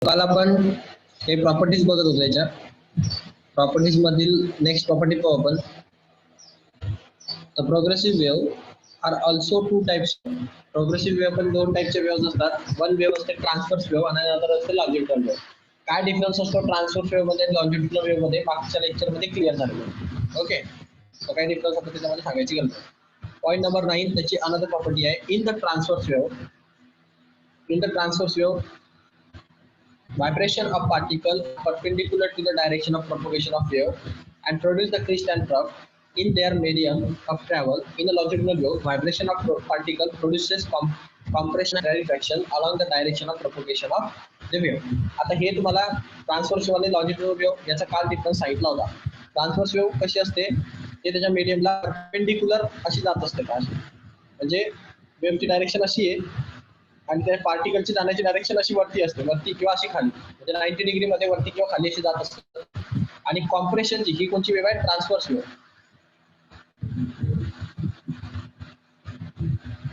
काल आपण हे प्रॉपर्टीज बघत होतो. याच्या प्रॉपर्टीज मधील नेक्स्ट प्रॉपर्टी पाहू आपण. The progressive wave are also two types. Progressive wave पण दोन टाइपचे वेव्ह असतात. वन वेव्ह असते ट्रान्सफर्स वेव्ह आणि अदर असते लॉंजिट्युडनल वेव्ह. काय डिफरन्स असतो ट्रान्सफर्स वेव्ह मध्ये लॉंजिट्युडनल वेव्ह मध्ये मागच्या लेक्चर मध्ये क्लिअर झालेलं. ओके, तर काय डिफरन्स होतो त्याच्यामध्ये सांगायची गरज नाही. पॉईंट नंबर 9 त्याची अनदर प्रॉपर्टी आहे. In the transfers wave vibration of particle perpendicular to the direction of propagation of wave and produce the crest and trough in their medium of travel. In a longitudinal wave, vibration of particle produces compression and rarefaction along the direction of propagation of the wave. आता हे तुम्हाला transfers wave आणि लॉंजिट्युडनल wave याचा काल difference सांगितला होता. Transfers wave कशी असते ते त्याच्या मीडियमला परपेंडिक्युलर अशी जात असते का, म्हणजे वेव्हची डायरेक्शन अशी आहे आणि त्या पार्टिकलची जाण्याची डायरेक्शन अशी वरती असते, वरती किंवा अशी खाली, म्हणजे 90 डिग्री मध्ये वरती किंवा खाली अशी जात असते. आणि कॉम्प्रेशनची ही कोणची वेव्ह आहे? Transfers wave.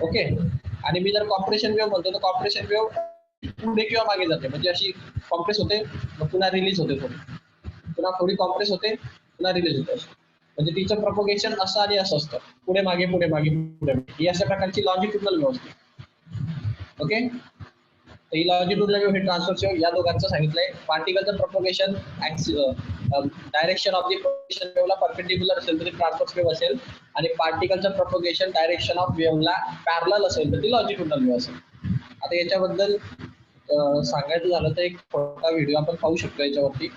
ओके, आणि मी जर कॉम्प्रेशन वेव्ह म्हणतो तर कॉम्प्रेशन वेव्ह पुढे किंवा मागे जाते, म्हणजे अशी कॉम्प्रेस होते मग पुन्हा रिलीज होते, पुन्हा थोडी कॉम्प्रेस होते पुन्हा रिलीज होते, म्हणजे तिचं प्रपोगेशन असं आणि असं असतं, पुढे मागे पुढे मागे पुढे. ही अशा प्रकारची लॉंजिट्युडनल वेव्ह असते. ओके, ही लॉंजिट्युडनल वेव्ह हे ट्रान्सफर्स वेव्ह या दोघांचं सांगितलंय. पार्टिकलचं propagation direction of the propagation वेव्हला परपेंडिक्युलर असेल तर ती ट्रान्सफर्स वेव्ह असेल, आणि पार्टिकलचं प्रपोगेशन डायरेक्शन ऑफ वेव्हला पॅरलल असेल तर ती लॉंजिट्युडनल वेव्ह असेल. आता याच्याबद्दल सांगायचं झालं तर एक छोटा व्हिडिओ आपण पाहू शकतो याच्यावरती.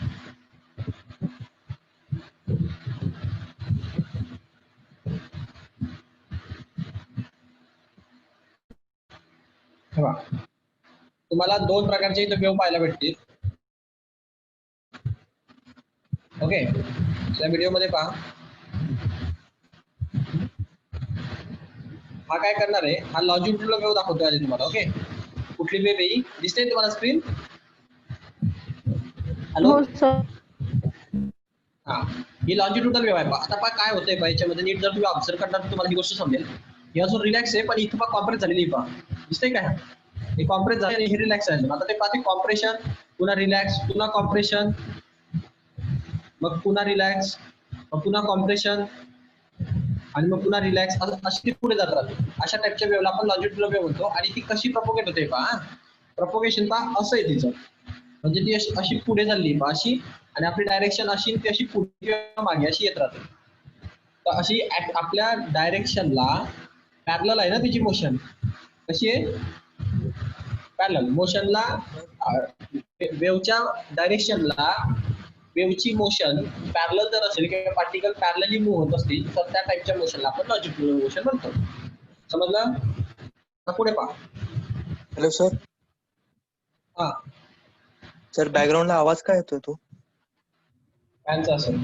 तुम्हाला दोन प्रकारचे इथे वेव्ह पाहायला भेटतील. ओके, त्या व्हिडिओ मध्ये पहा. हा काय करणार आहे, हा लॉंजिट्युडनल वेव्ह दाखवतोय आधी तुम्हाला. ओके, कुठली वेव्ह येईल दिसते तुम्हाला स्क्रीन? हॅलो, हा, ही लॉंजिट्युडनल वेव्ह आहे. आता पहा काय होतंय याच्यामध्ये, नीट जर तुम्ही ऑब्झर्व करणार तर तुम्हाला ही गोष्ट समजेल. ही अजून रिलॅक्स आहे, पण इथं पहा कॉम्प्रेस झालेली पहा, दिसतंय काय? हे कॉम्प्रेस झाले आणि हे रिलॅक्स आहे. आता ते पाहते कॉम्प्रेशन पुन्हा रिलॅक्स पुन्हा कॉम्प्रेशन मग पुन्हा रिलॅक्स मग पुन्हा कॉम्प्रेशन आणि मग पुन्हा रिलॅक्स, अशी पुढे जात राहते. अशा टाइपच्या वेव्हला आपण लॉंजिट्युडनल वेव्ह म्हणतो. आणि ती कशी प्रपोगेट होते पहा, प्रपोगेशन पहा असं आहे तिचं, म्हणजे ती अशी पुढे चालली पहा अशी, आणि आपली डायरेक्शन अशी ती अशी पुढे किंवा मागे अशी येत राहते. तर अशी आपल्या डायरेक्शनला पॅरलल आहे ना तिची मोशन, कशी आहे? पॅरलल मोशनला, वेव्हच्या डायरेक्शनला वेव्हची मोशन पॅरलल जर असेल किंवा पार्टिकल पॅरलली मूव्ह होत असतील तर त्या टाइपच्या मोशनला आपण लॉंजिट्युडनल मोशन म्हणतो. समजलं? पुढे पहा. Hello sir. हा सर, बॅकग्राऊंडला आवाज काय येतोय तो? फॅनचा असेल.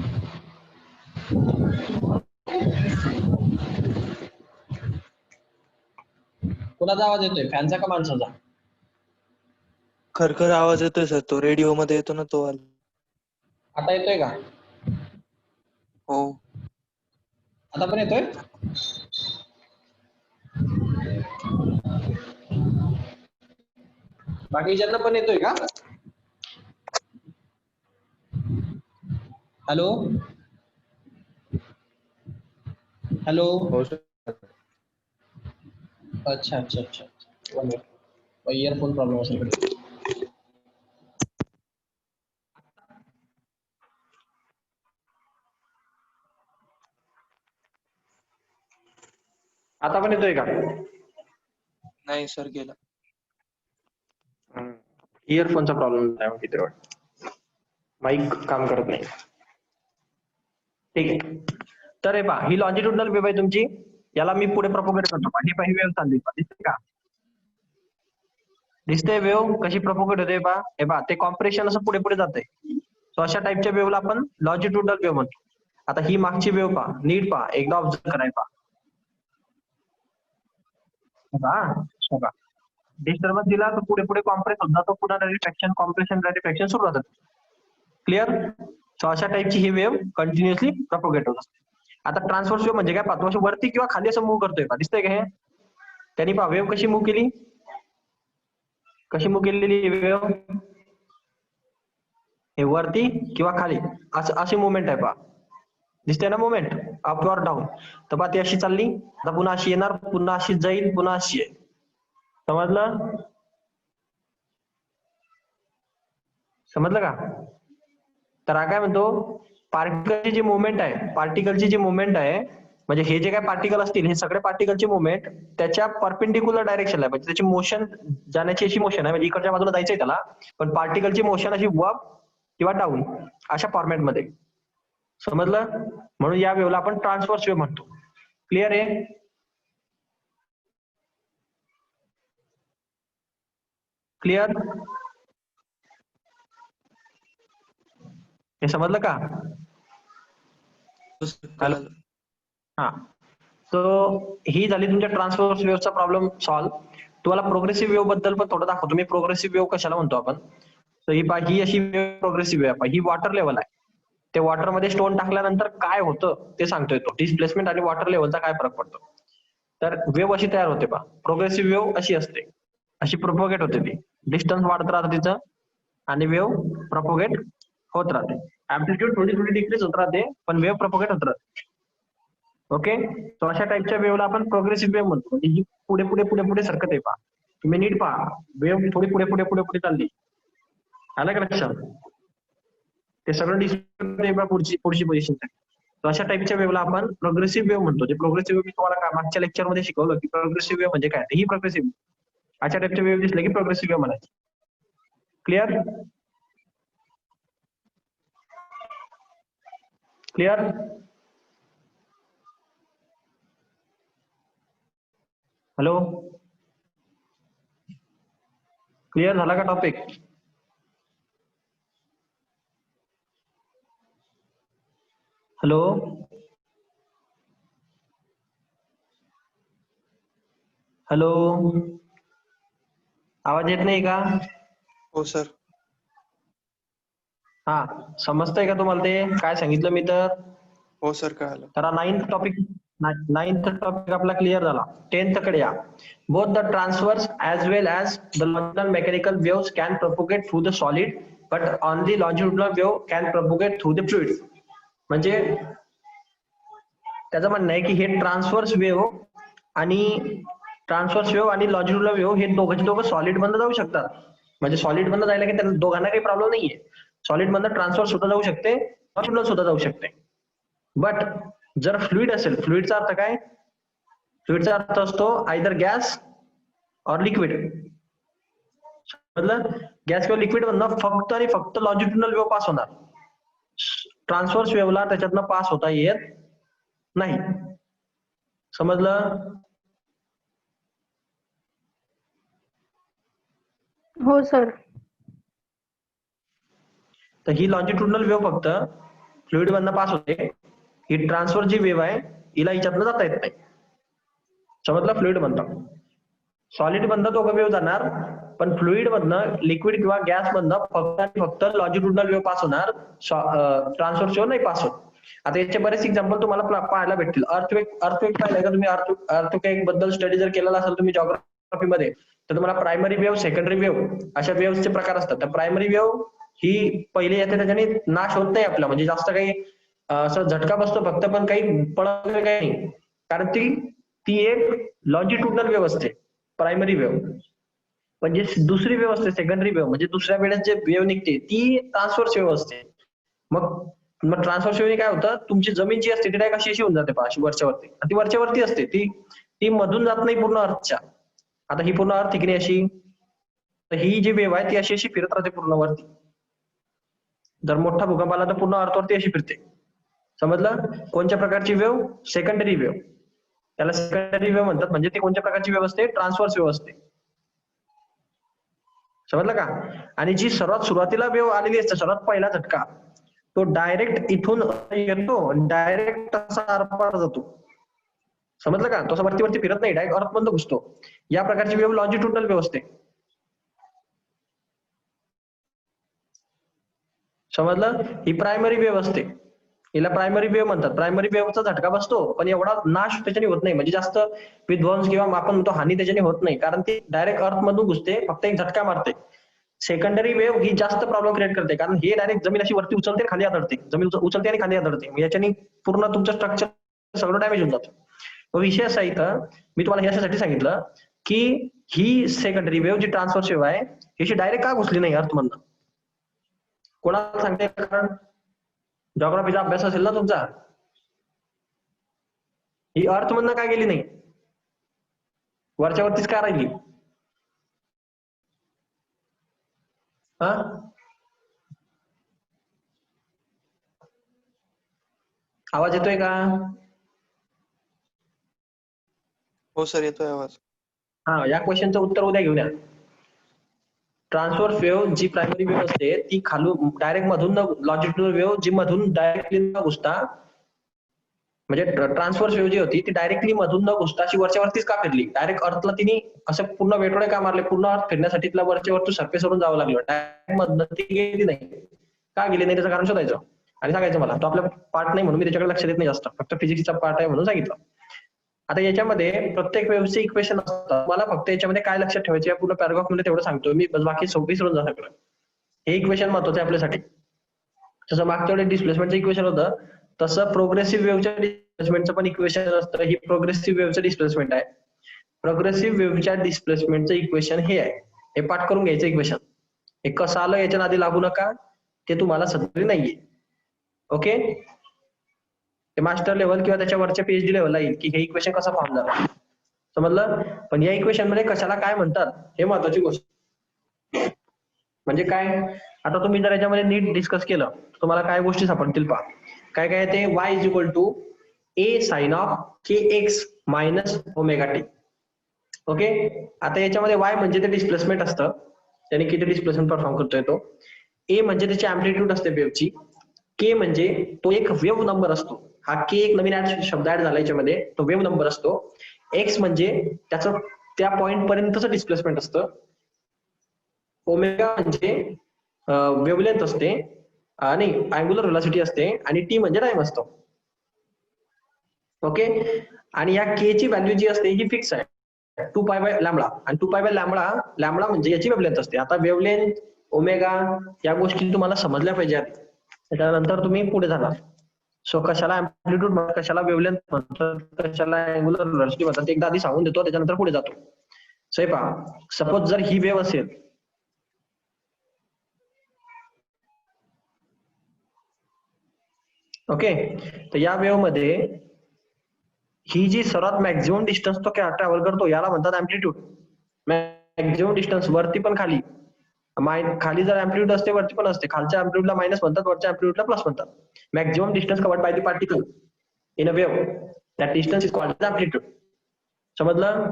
कोणाचा आवाज येतोय, फॅनचा का माणसाचा? खरखर आवाज येतोय सर, तो रेडिओ मध्ये येतो ना तो. आता येतोय का? हो. आता पण येतोय? बाकीच्यांना पण येतोय का? Hello hello. अच्छा अच्छा अच्छा, इयरफोन प्रॉब्लेम असेल. आता पण येतोय का? नाही सर, गेला. इयरफोनचा प्रॉब्लेम आहे मग तिथे वाटतं, माईक काम करत नाही. ठीक आहे, तर हे पहा ही लॉंजिट्युडनल वेव्ह आहे तुमची, याला मी पुढे प्रपोगेट करतो. ही पाही वेव्ह चालली दिसते का? दिसते वेव्ह कशी प्रपोगेट होते पहा. हे पहा ते कॉम्प्रेशन असं पुढे पुढे जाते. सो अशा टाइपच्या वेव्हला आपण लॉंजिट्युडनल वेव्ह म्हणतो. आता ही मागची वेव्ह पहा, नीट पहा, एकदा ऑब्झर्व कराय पहा. डिस्टर्बन्स दिला तर पुढे पुढे कॉम्प्रेस होत जातो, पुन्हा रॅरिफॅक्शन कॉम्प्रेशन रॅरिफॅक्शन सुरू होतात. क्लिअर? सो अशा टाइपची ही वेव्ह कंटिन्युअसली प्रपोगेट होत असते. आता ट्रान्सफर्स वेव्ह म्हणजे काय पाहतो, असं वरती किंवा खाली असं मूव्ह करतोय पहा, दिसतंय का हे? त्यांनी पहा वेव्ह कशी मूव्ह केली, कशी मूव्ह केलेली वेव्ह, हे वरती किंवा खाली अशी मुवमेंट आहे पहा. दिसते ना मुवमेंट अप और डाऊन. तर पहा ती अशी चालली, आता पुन्हा अशी येणार, पुन्हा अशी जाईल, पुन्हा अशी आहे. समजलं? समजलं का? तर हा काय म्हणतो, पार्टिकलची जी मुवमेंट आहे, पार्टिकलची जी मुवमेंट आहे, म्हणजे हे जे काय पार्टिकल असतील हे सगळे पार्टिकलची मुवमेंट त्याच्या परपेंडिक्युलर डायरेक्शनला आहे, म्हणजे त्याची मोशन जाण्याची अशी मोशन आहे, म्हणजे इकडच्या बाजूला जायचंय त्याला, पण पार्टिकलची मोशन अशी अप किंवा डाऊन अशा फॉर्मॅटमध्ये. समजलं? म्हणून या वेव्हला आपण ट्रान्सव्हर्स वेव्ह म्हणतो. क्लिअर आहे? क्लिअर? हे समजलं का? हो सर, कळालं. हा. सो ही झाली तुमच्या ट्रान्सफॉर्स वेव्हचा प्रॉब्लेम सॉल्व्ह. तुम्हाला प्रोग्रेसिव्ह वेव्ह बद्दल पण थोडं दाखवतो मी. प्रोग्रेसिव्ह वेव्ह कशाला म्हणतो आपण. तर ही अशी प्रोग्रेसिव्ह वेव्ह आहे, ही वॉटर लेवल आहे. ते वॉटर मध्ये स्टोन टाकल्यानंतर काय होतं ते सांगतोय तो. डिस्प्लेसमेंट आणि वॉटर लेवलचा काय फरक पडतो. तर वेव्ह अशी तयार होते पहा. प्रोग्रेसिव्ह वेव्ह अशी असते, अशी प्रोपोगेट होते ती. डिस्टन्स वाढत राहतं तिचं आणि वेव्ह प्रोपोगेट होत राहते. ऍम्प्लिट्यूड थोडी थोडी डिक्रीज होत राहते, पण वेव्ह प्रोपोगेट होत राहते. ओके. तो अशा टाईपच्या वेव्हला आपण प्रोग्रेसिव्ह वेव्ह म्हणतो. म्हणजे ही पुढे पुढे पुढे पुढे सरकत आहे पहा. तुम्ही नीट पहा, वेव्ह थोडी पुढे पुढे पुढे पुढे चालली. आलं का लक्षात? ते सगळं डिस्प्ले पुढची पोझिशन आहे. तर अशा टाईपच्या वेव्हला आपण प्रोग्रेसिव्ह वेव्ह म्हणतो. जे प्रोग्रेसिव्ह वेव्ह मी तुम्हाला मागच्या लेक्चरमध्ये शिकवलं की प्रोग्रेसिव्ह वेव्ह म्हणजे काय. ही प्रोग्रेसिव्ह अशा टाईपच्या वेव्ह दिसले की प्रोग्रेसिव्ह वेव्ह म्हणायची. क्लिअर? क्लिअर? हॅलो, क्लिअर झाला का टॉपिक? हॅलो, हॅलो, आवाज येत नाही का? हो सर. हा, समजतंय का तुम्हाला ते काय सांगितलं मी तर? हो सर, कळालं. तर नाइन्थ टॉपिक आपला क्लिअर झाला. 10th कडे या. Both the transverse as well as the longitudinal mechanical waves can propagate through the solid, but only longitudinal wave can propagate through the fluid. म्हणजे त्याचं म्हणणं आहे की हे ट्रान्सवर्स वेव्ह आणि लॉन्जिट्युडिनल वेव्ह हे दोघं सॉलिड मधनं जाऊ शकतात. म्हणजे सॉलिड मधनं जायला की त्यांना दोघांना काही प्रॉब्लेम नाहीये. सॉलिड मधनं ट्रान्सफर सुद्धा जाऊ शकते, लॉन्जिट्युडिनल सुद्धा जाऊ शकते. बट जर फ्लुइड असेल, फ्लुइडचा अर्थ काय? फ्लुइडचा अर्थ असतो आयदर गॅस और लिक्विड. मतलब गॅस किंवा लिक्विड मधनं फक्त आणि फक्त लॉन्जिट्युडिनल वेव्ह पास होणार. ट्रान्सव्हर्स वेव्हला त्याच्यातनं पास होता येत नाही. समजलं? हो सर. तर ही लॉन्जिट्युडिनल वेव्ह फक्त फ्लुइड मधनं पास होते. ही ट्रान्सफर जी वेव्ह आहे हिला हिच्यातनं जाता येत नाही. समजलं? फ्लुइड मधनं सॉलिड मधनं दोघं वेव्ह जाणार, पण फ्लुइड मधनं लिक्विड किंवा गॅस मधनं फक्त आणि फक्त लॉन्जिट्युडिनल वेव्ह पास होणार, ट्रान्सफर वेव्ह नाही पास होत. आता याचे बरेच एक्झाम्पल तुम्हाला पाहायला भेटतील. अर्थक्वेक पाहिलंय का तुम्ही? अर्थक्वेक बद्दल स्टडी जर केलेला असेल तुम्ही जॉग्राफी मध्ये, तर तुम्हाला प्रायमरी वेव्ह, सेकंडरी वेव्ह अशा वेव्हचे प्रकार असतात. तर प्रायमरी वेव्ह ही पहिले येते, त्याच्याने नाश होत नाही आपला, म्हणजे जास्त काही असं झटका बसतो फक्त, पण काही पळत काही नाही, कारण ती एक लॉन्जिट्युडिनल वेव्ह असते प्रायमरी वेव्ह. म्हणजे दुसरी वेव्ह असते सेकंडरी वेव्ह, म्हणजे दुसऱ्या वेळेस जे वेव्ह निघते ती ट्रान्सव्हर्स वेव्ह असते. मग ट्रान्सव्हर्स वेव्ह काय होतं, तुमची जमीन जी असते ती डायरेक्ट अशी होऊन जाते अशी वरच्यावरती. ती वरच्यावरती असते, ती मधून जात नाही पूर्ण अर्थच्या. आता ही पूर्ण अर्थ इकडे अशी, तर ही जी वेव्ह आहे ती अशी अशी फिरत राहते पूर्ण वरती. जर मोठा भूकंप आला तर पूर्ण अर्थवरती अशी फिरते. समजलं? कोणत्या प्रकारची वेव्ह? Secondary wave. त्याला सेकंडरी वेव्ह म्हणतात. म्हणजे ती कोणत्या प्रकारची वेव्ह असते? ट्रान्सव्हर्स वेव्ह असते. समजलं का? आणि जी सर्वात सुरुवातीला वेव्ह आलेली असते, सर्वात पहिला झटका, तो डायरेक्ट इथून येतो, डायरेक्ट असा आरपार जातो. समजलं का? तो असं वरती वरती फिरत नाही, डायरेक्ट अर्थ मधून घुसतो. या प्रकारची वेव्ह लॉन्जिट्युडिनल वेव्ह असते. समजलं? ही प्रायमरी वेव्ह असते, हिला प्रायमरी वेव्ह म्हणतात. प्रायमरी वेव्हचा झटका बसतो, पण एवढा नाश त्याच्याने होत नाही, म्हणजे जास्त विध्वंस किंवा आपण म्हणतो हानी त्याच्याने होत नाही, कारण ती डायरेक्ट अर्थ मधून घुसते, फक्त एक झटका मारते. सेकंडरी वेव्ह ही जास्त प्रॉब्लेम क्रिएट करते, कारण हे डायरेक्ट जमीन अशी वरती उचलते आणि खाली आदळते, जमीन उचलते आणि खाली आदळते, याच्याने पूर्ण तुमचं स्ट्रक्चर सगळं डॅमेज होऊन जातं. मग विषय असा इथं मी तुम्हाला यासाठी सांगितलं की ही सेकंडरी वेव्ह जी ट्रान्सव्हर्स वेव्ह आहे याची डायरेक्ट का घुसली नाही अर्थ मधनं? कोणाला सांगते? कारण जॉग्राफीचा अभ्यास असेल ना तुमचा, ही अर्थ मधनं काय गेली नाही, वरच्या वरतीच का राहिली? हा, आवाज येतोय का? हो सर, येतोय आवाज. हा, या क्वेश्चनचं उत्तर उद्या घेऊन या. ट्रान्सफर वेव्ह जी प्रायमरी वेव्ह असते ती खालून डायरेक्ट मधून न, लॉजिट्युडनल वेव्ह जी मधून डायरेक्टली न घुसता, म्हणजे ट्रान्सफर वेव्ह जी होती ती डायरेक्टली मधून न घुसता अशी वरच्या वरतीच का फिरली? डायरेक्ट अर्थला तिने असं पूर्ण वेटोळे का मारले? पूर्ण अर्थ फिरण्यासाठी तिला वरच्या वरतून सरफेस वरून जावं लागलं, डायरेक्ट मधनं ती गेली नाही. का गेली नाही त्याचं कारण शोधायचं आणि सांगायचं मला. तो आपला पार्ट नाही म्हणून मी त्याच्याकडे लक्ष देत नाही जास्त, फक्त फिजिक्सचा पार्ट आहे म्हणून सांगितलं. आता याच्यामध्ये प्रत्येक वेव्हचे इक्वेशन असतात, मला फक्त याच्यामध्ये काय लक्षात ठेवायचे या पूर्ण पॅराग्राफ मध्ये तेवढं सांगतो मी, बस बाकी विसरून जा सगळं. हे इक्वेशन महत्वाचं आहे आपल्यासाठी. जसं मागच्या वेळेस डिस्प्लेसमेंटचं इक्वेशन होतं, तसं प्रोग्रेसिव्ह वेव्हच्या डिस्प्लेसमेंटचं पण इक्वेशन असतं. ही प्रोग्रेसिव्ह वेव्हचं डिस्प्लेसमेंट आहे. प्रोग्रेसिव्ह वेव्हच्या डिस्प्लेसमेंटचं इक्वेशन हे आहे, हे पाठ करून घ्यायचं इक्वेशन. हे कसं आलं याच्या नादी लागू नका, ते तुम्हाला सध्या नाहीये. ओके, ते मास्टर लेवल किंवा त्याच्या वरच्या पीएचडी लेवलला येईल की हे इक्वेशन कसं फॉर्म झालं, समजलं? पण या इक्वेशन मध्ये कशाला काय म्हणतात हे महत्वाची गोष्ट. म्हणजे काय, आता तुम्ही जर याच्यामध्ये नीट डिस्कस केलं तुम्हाला काय गोष्टी सापडतील पहा. काय काय ते y is equal to a sine of kx minus omega t. Okay, आता याच्यामध्ये y म्हणजे ते डिस्प्लेसमेंट असतं, त्याने किती डिस्प्लेसमेंट परफॉर्म करतोय तो. a म्हणजे त्याची अँप्लिट्यूड असते वेव्हची. k म्हणजे तो एक वेव्ह नंबर असतो. हा k एक नवीन शब्द ऍड झाला याच्यामध्ये, तो वेव्ह नंबर असतो. x म्हणजे त्याचं त्या पॉइंट पर्यंतचं डिस्प्लेसमेंट असतं. ओमेगा म्हणजे वेव्हलेंथ असते आणि अँग्युलर व्हेलॉसिटी असते, आणि टी म्हणजे टाइम असतो. ओके, आणि या के ची व्हॅल्यू जी असते ही फिक्स आहे, 2 पाय बाय लॅम्बडा. आणि 2 पाय बाय लॅम्बडा, लॅम्बडा म्हणजे याची वेव्हलेंथ असते. आता वेव्हलेंथ, ओमेगा या गोष्टी तुम्हाला समजल्या पाहिजे, त्याच्यानंतर तुम्ही पुढे जाणार. सो कशाला अँप्लिट्यूड म्हणतात, कशाला वेव्हलेंथ म्हणतात, कशाला अँग्युलर व्हेलॉसिटी म्हणतात, एकदा आधी सांगून देतो त्याच्यानंतर पुढे जातो. सो हे पहा, सपोज जर ही वेव्ह असेल, ओके, तर या वेव्ह मध्ये ही जी सर्वात मॅक्झिमम डिस्टन्स तो ट्रॅव्हल करतो याला म्हणतात अँप्लिट्यूड. मॅक्झिमम डिस्टन्स वरती पण खाली, खाली जर अँप्लिट्यूड असते वरती पण असते. खालच्या अँप्लिट्यूडला मायनस म्हणतात, वरच्या अँप्लिट्यूडला प्लस म्हणतात. Maximum distance covered by the particle in a wave, that distance is called amplitude. समजलं?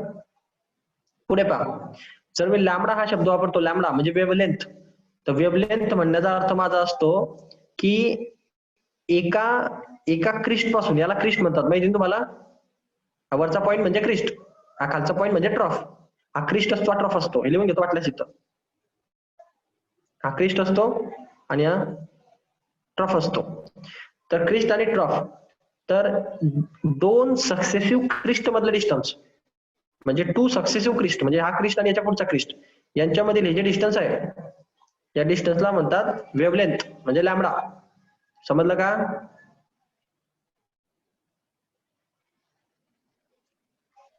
पुढे पहा, जर मी लॅम्बडा हा शब्द वापरतो, लॅम्बडा म्हणजे वेव्हलेंथ, तर वेव्हलेंथ म्हणण्याचा अर्थ माझा असतो की एका क्रिस्ट पासून, याला क्रिस्ट म्हणतात माहिती तुम्हाला, वरचा पॉईंट म्हणजे क्रिस्ट, हा खालचा पॉईंट म्हणजे ट्रफ. हा क्रिस्ट असतो, हा ट्रफ असतो. हे लिहून घेतो वाटल्यास इथं, हा क्रिस्ट असतो आणि हा ट्रफ असतो. तर क्रिस्ट आणि ट्रफ, तर दोन सक्सेसिव्ह क्रिस्ट मधलं डिस्टन्स म्हणजे 2 सक्सेसिव्ह क्रिस्ट, म्हणजे हा क्रिस्ट आणि याच्या पुढचा क्रिस्ट यांच्यामधील हे जे डिस्टन्स आहे या डिस्टन्सला म्हणतात वेव्हलेंथ म्हणजे लॅम्बडा. समजलं का?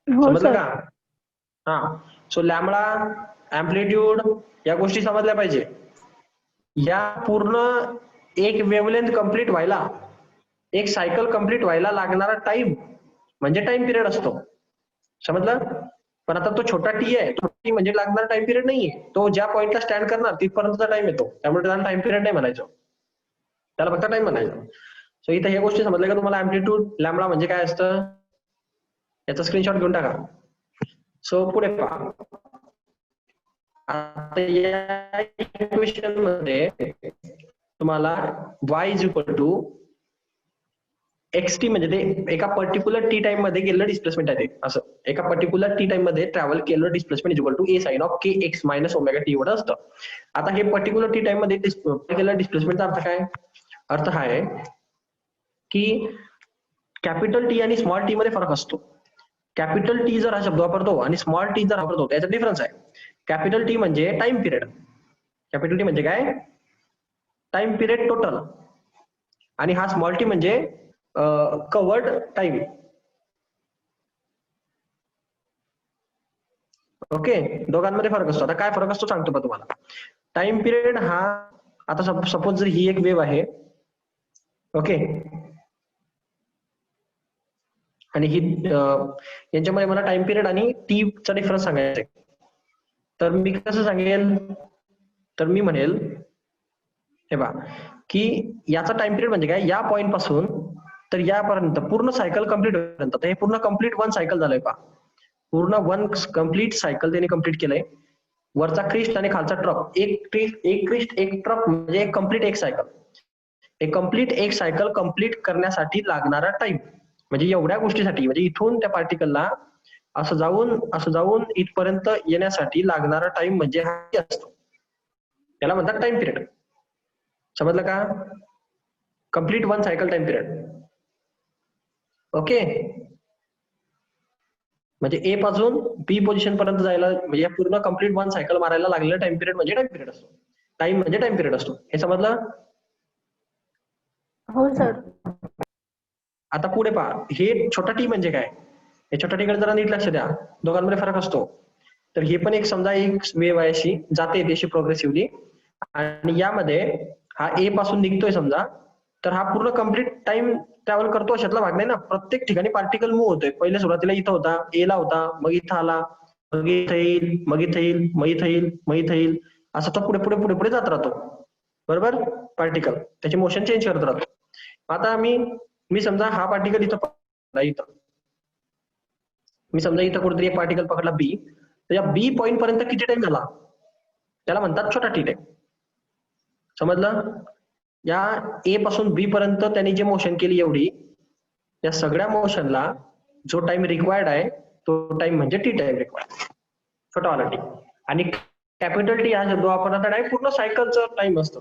समजलं का? हा, सो लॅम्बडा, अँप्लिट्यूड या गोष्टी समजल्या पाहिजे. या पूर्ण एक वेव्हलेंथ कंप्लीट व्हायला, एक सायकल कंप्लीट व्हायला लागणारा टाइम म्हणजे टाइम पिरियड असतो. समजलं? पण आता तो छोटा टी आहे, तो टी म्हणजे लागणारा टाइम पिरियड नाहीये, तो ज्या पॉइंटला स्टँड करणार तिथपर्यंतचा टाइम येतो, त्यामुळे त्याला टाइम पिरियड नाही म्हणायचं, त्याला फक्त टाइम म्हणायचं. सो इथे हे गोष्टी समजल्या का तुम्हाला? अँप्लिट्यूड, लॅम्बडा म्हणजे काय असतं, याचा स्क्रीनशॉट घेऊन टाका. सो पुढे पहा, आता या इक्वेशन मध्ये तुम्हाला y is equal to x t म्हणजे ते एका पर्टिक्युलर टी टाइम मध्ये गेलेलं डिस्प्लेसमेंट आहे. ते असं एका पर्टिक्युलर टी टाइम मध्ये ट्रॅव्हल केलेलं displacement is equal to a sine of kx minus omega t एवढं असतं. आता हे पर्टिक्युलर टी टाइम मध्ये केलेलं डिस्प्लेसमेंटचा अर्थ काय? अर्थ हा आहे की कॅपिटल टी आणि स्मॉल टी मध्ये फरक असतो. कॅपिटल टी जर हा शब्द वापरतो आणि स्मॉल टी जर वापरतो त्याचा डिफरन्स आहे. कॅपिटल टी म्हणजे टाइम पिरियड कॅपिटल टी म्हणजे काय, टाइम पिरियड टोटल, आणि हा स्मॉल टी म्हणजे कवर्ड टाइम. ओके, दोघांमध्ये फरक असतो. आता काय फरक असतो सांगतो का तुम्हाला. टाइम पिरियड हा, आता सपोज जर ही एक वेव्ह आहे, ओके, आणि ही यांच्यामध्ये मला टाइम पिरियड आणि टी चा डिफरन्स सांगायचा आहे. तर मी कसं सांगेल, तर मी म्हणेल हे बा की याचा टाइम पिरियड म्हणजे काय, या पॉइंट पासून तर यापर्यंत पूर्ण सायकल कंप्लीट होईपर्यंत. तर हे पूर्ण कंप्लीट वन सायकल झालंय पा, पूर्ण वन कंप्लीट सायकल त्याने कंप्लीट केलंय. वरचा क्रिस्ट आणि खालचा ट्रप, एक क्रिस्ट एक ट्रप म्हणजे एक कंप्लीट एक सायकल. एक कंप्लीट एक सायकल कंप्लीट करण्यासाठी लागणारा टाइम, म्हणजे एवढ्या गोष्टीसाठी, म्हणजे इथून त्या पार्टिकलला असं जाऊन इथपर्यंत येण्यासाठी लागणारा टाइम म्हणजे हा असतो, त्याला म्हणतात टाइम पिरियड. समजलं का, complete one cycle time period. Okay, म्हणजे ए पासून बी पोझिशन पर्यंत जायला, म्हणजे या पूर्ण कंप्लीट वन सायकल मारायला लागलेला टाइम पिरियड म्हणजे टाइम पिरियड असतो. टाइम म्हणजे टाइम पिरियड असतो, हे समजलं. हो सर. आता पुढे पहा, हे छोटा टी म्हणजे काय, हे छोटा टी कडे जरा नीट लक्ष द्या, दोघांमध्ये फरक असतो. तर हे पण एक समजा एक वेव्ह आहे, अशी जाते देशी प्रोग्रेसिव्हली, आणि यामध्ये हा ए पासून निघतोय समजा, तर हा पूर्ण कंप्लीट टाइम ट्रॅव्हल करतो अशातला भाग नाही ना. प्रत्येक ठिकाणी पार्टिकल मूव्ह होतोय. पहिले सुरुवातीला इथं होता, ए ला होता, मग इथं आला, मग इथं येईल, मग इथं येईल, मग इथं येईल, मग इथं येईल, असं तो पुढे पुढे पुढे पुढे जात राहतो. बरोबर, पार्टिकल त्याची मोशन चेंज करत राहतो. आता मी समजा हा पार्टिकल इथं मी समजा इथं कुठेतरी एक पार्टिकल पकडला बी, तर या बी पॉइंट पर्यंत किती टाइम झाला, त्याला म्हणतात छोटा टी टाइम. समजलं. या ए पासून बी पर्यंत त्यांनी जे मोशन केली एवढी, या सगळ्या मोशनला जो टाइम रिक्वायर्ड आहे तो टाइम म्हणजे टी टाइम रिक्वायर्ड, छोटा वाला टी. आणि कॅपिटल टी हा शब्द वापरला तर पूर्ण सायकलचा टाइम असतो,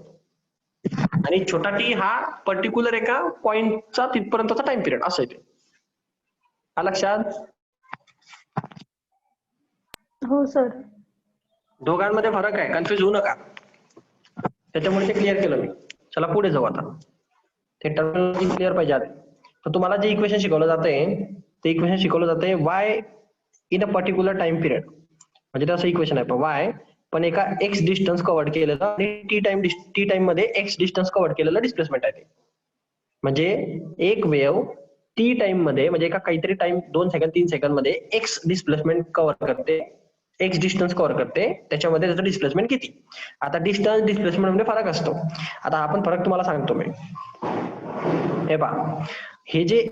आणि छोटा टी हा पर्टिक्युलर एका पॉइंटचा तिथपर्यंतचा टाइम पिरियड असं आहे ते. हा लक्षात. हो सर. दोघांमध्ये फरक आहे, कन्फ्युज होऊ नका, त्याच्यामुळे ते क्लिअर केलं मी. चला पुढे जाऊ आता, ते टर्मिनॉलॉजी क्लिअर पाहिजे आधी. तर तुम्हाला जे इक्वेशन शिकवलं जातंय ते इक्वेशन शिकवलं जातंय Y in a particular time period, म्हणजे असं इक्वेशन आहे वाय पण एका एक्स डिस्टन्स कव्हर केलेलं आणि टी टाइम मध्ये एक्स डिस्टन्स कव्हर केलेलं डिस्प्लेसमेंट आहे. म्हणजे एक वेव्ह टी टाइम मध्ये, म्हणजे एका काहीतरी टाइम 2 सेकंद 3 सेकंद मध्ये एक्स डिस्प्लेसमेंट कव्हर करते, एक्स डिस्टन्स कव्हर करते, त्याच्यामध्ये त्याचं डिस्प्लेसमेंट किती. आता डिस्टन्स डिस्प्लेसमेंट मध्ये फरक असतो. आता आपण फरक तुम्हाला सांगतो मी. हे पहा, हे जे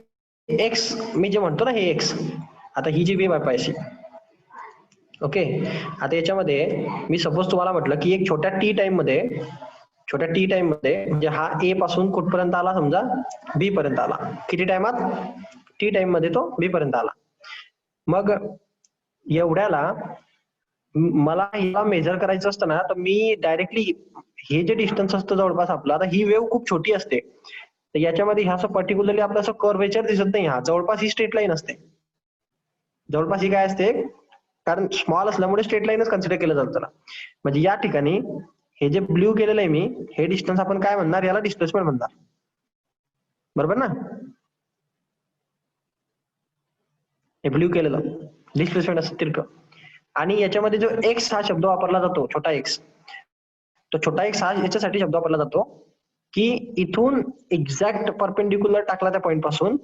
एक्स मी जे म्हणतो ना, हे एक्स, आता ही जी वेव्ह आहे पाहिजे, ओके. आता याच्यामध्ये मी सपोज तुम्हाला म्हटलं की एक छोट्या टी टाइम मध्ये म्हणजे हा ए पासून कुठपर्यंत आला, समजा बी पर्यंत आला. किती टाइमात, टी टाइम मध्ये तो बी पर्यंत आला. मग एवढ्याला मला हिला मेजर करायचं असतं ना, तर मी डायरेक्टली हे जे डिस्टन्स असतं जवळपास आपलं, आता ही वेव्ह खूप छोटी असते, तर याच्यामध्ये ह्या असं पर्टिक्युलरली आपलं असं कर्वेचर दिसत नाही. हा जवळपास ही स्ट्रेट लाईन असते, जवळपास ही काय असते, कारण स्मॉल असल्यामुळे स्ट्रेट लाईनच कन्सिडर केलं जातं त्याला. म्हणजे या ठिकाणी हे जे ब्ल्यू केलेलं आहे मी, हे डिस्टन्स आपण काय म्हणणार, याला डिस्प्लेसमेंट म्हणणार. बरोबर ना, हे ब्ल्यू केलेलं डिस्प्लेसमेंट असतं तिरकं. आणि याच्यामध्ये जो एक्स हा शब्द वापरला जातो, छोटा एक्स, तो छोटा एक्स हा याच्यासाठी शब्द वापरला जातो की इथून एक्झॅक्ट परपेंडिक्युलर टाकला त्या पॉइंट पासून,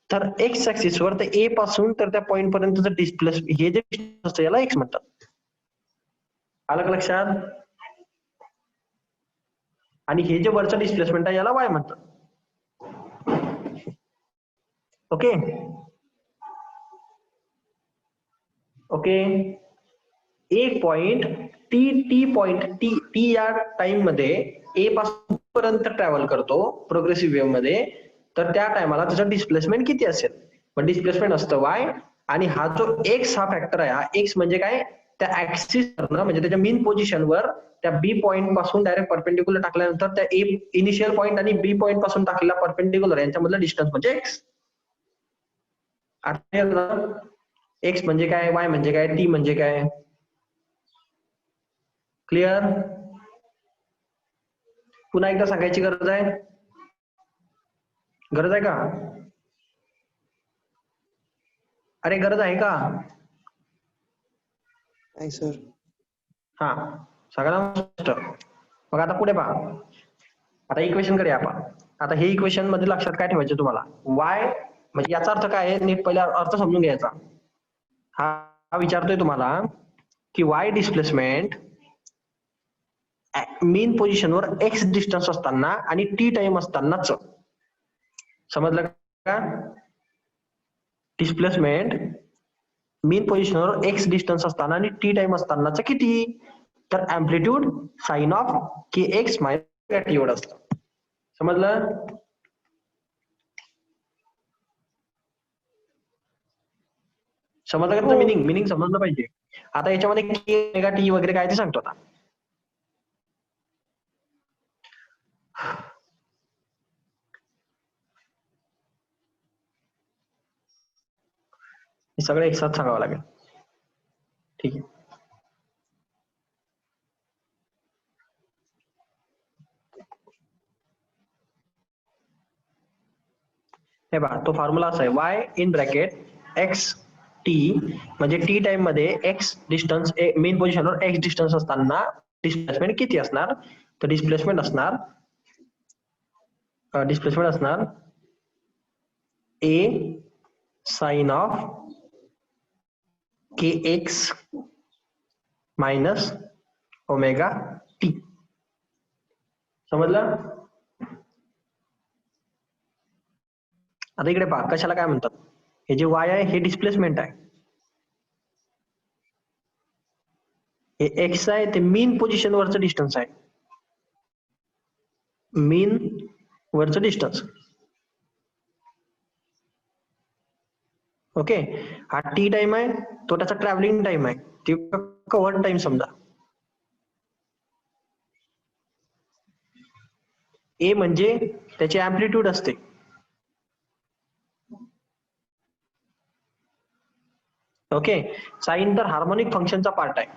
तर एक्स ऍक्सिस वर ए पासून तर त्या पॉइंट पर्यंतचं डिस्प्लेस, हे जे डिस्टन्स असतं याला एक्स म्हणतात. आलं का लक्षात. आणि हे जे वरचं डिस्प्लेसमेंट आहे याला वाय म्हणतात. Okay okay. एक पॉइंट टी पॉइंट टी या टाइम मध्ये ए पासून पर्यंत ट्रॅव्हल करतो प्रोग्रेसिव्ह वेव्ह मध्ये, तर त्या टायमाला त्याचं डिस्प्लेसमेंट किती असेल, पण डिस्प्लेसमेंट असतं वाय. आणि हा जो एक्स हा फॅक्टर आहे, हा एक्स म्हणजे काय, त्या ऍक्सिस म्हणजे त्याच्या मेन पोझिशनवर त्या बी पॉइंट पासून डायरेक्ट परपेंडिक्युलर टाकल्यानंतर त्या ए इनिशियल पॉइंट आणि बी पॉइंट पासून टाकलेला परपेंडिक्युलर यांच्यामधला डिस्टन्स म्हणजे एक्स. एक्स म्हणजे काय, वाय म्हणजे काय, टी म्हणजे काय, क्लिअर. पुन्हा एकदा सांगायची गरज आहे? गरज आहे का? अरे गरज आहे का? नाही सर. हा सगळ्यांना स्पष्ट. मग आता पुढे पहा. आता इक्वेशन कडे आपण. आता हे इक्वेशन मध्ये लक्षात काय ठेवायचं तुम्हाला? y म्हणजे याचा अर्थ काय आहे? नीट पहिला अर्थ समजून घ्यायचा. हा विचारतोय तुम्हाला की y डिस्प्लेसमेंट मीन पोझिशनवर x डिस्टन्स असताना आणि t टाइम असतानाच. समजलं का? डिस्प्लेसमेंट मीन पोझिशनवर x डिस्टन्स असताना आणि t टाइम असतानाच किती? तर amplitude sine of kx minus t एवढं असतं. समजलं? समजलं का? त्याचं मिनिंग समजलं पाहिजे. आता याच्यामध्ये k ओमेगा t वगैरे काय ते सांगतो आता. हे सगळं एक साथ सांगावं लागेल. ठीक आहे. हे पहा तो फॉर्म्युला असा आहे y in bracket x t म्हणजे t टाइम मध्ये x डिस्टन्स मेन पोझिशनवर x डिस्टन्स असताना डिस्प्लेसमेंट किती असणार? तर डिस्प्लेसमेंट असणार a sine of kx minus omega t. समजलं? आता इकडे पहा कशाला काय म्हणतात. हे जे y आहे हे डिस्प्लेसमेंट आहे. हे x आहे ते मीन पोझिशन वरचं डिस्टन्स आहे. मीन वरचं डिस्टन्स. ओके. हा टी टाइम आहे तो त्याचा ट्रॅव्हलिंग टाइम आहे. ती कव्हर टाइम समजा. ए म्हणजे त्याची अँप्लिट्यूड असते. ओके. साइन तर हार्मोनिक फंक्शनचा पार्ट आहे.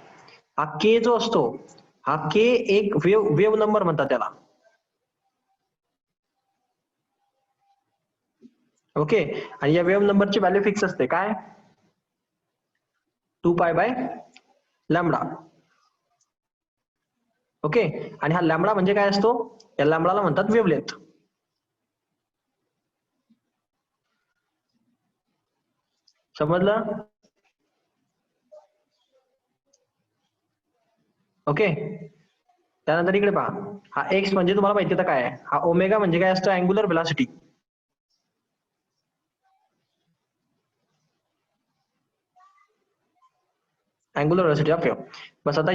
हा के जो असतो हा के एक वेव्ह नंबर म्हणतात त्याला. ओके. आणि या वेव्ह नंबरची व्हॅल्यू फिक्स असते काय? 2 पाय बाय लॅम्बडा. ओके. आणि हा लॅम्बडा म्हणजे काय असतो? या लॅम्बडाला म्हणतात वेव्हलेंथ. समजलं? ओके. त्यानंतर इकडे पहा हा एक्स म्हणजे तुम्हाला माहिती आहे काय आहे? हा ओमेगा म्हणजे काय असतं? Angular velocity. Angular velocity of wave. बस आता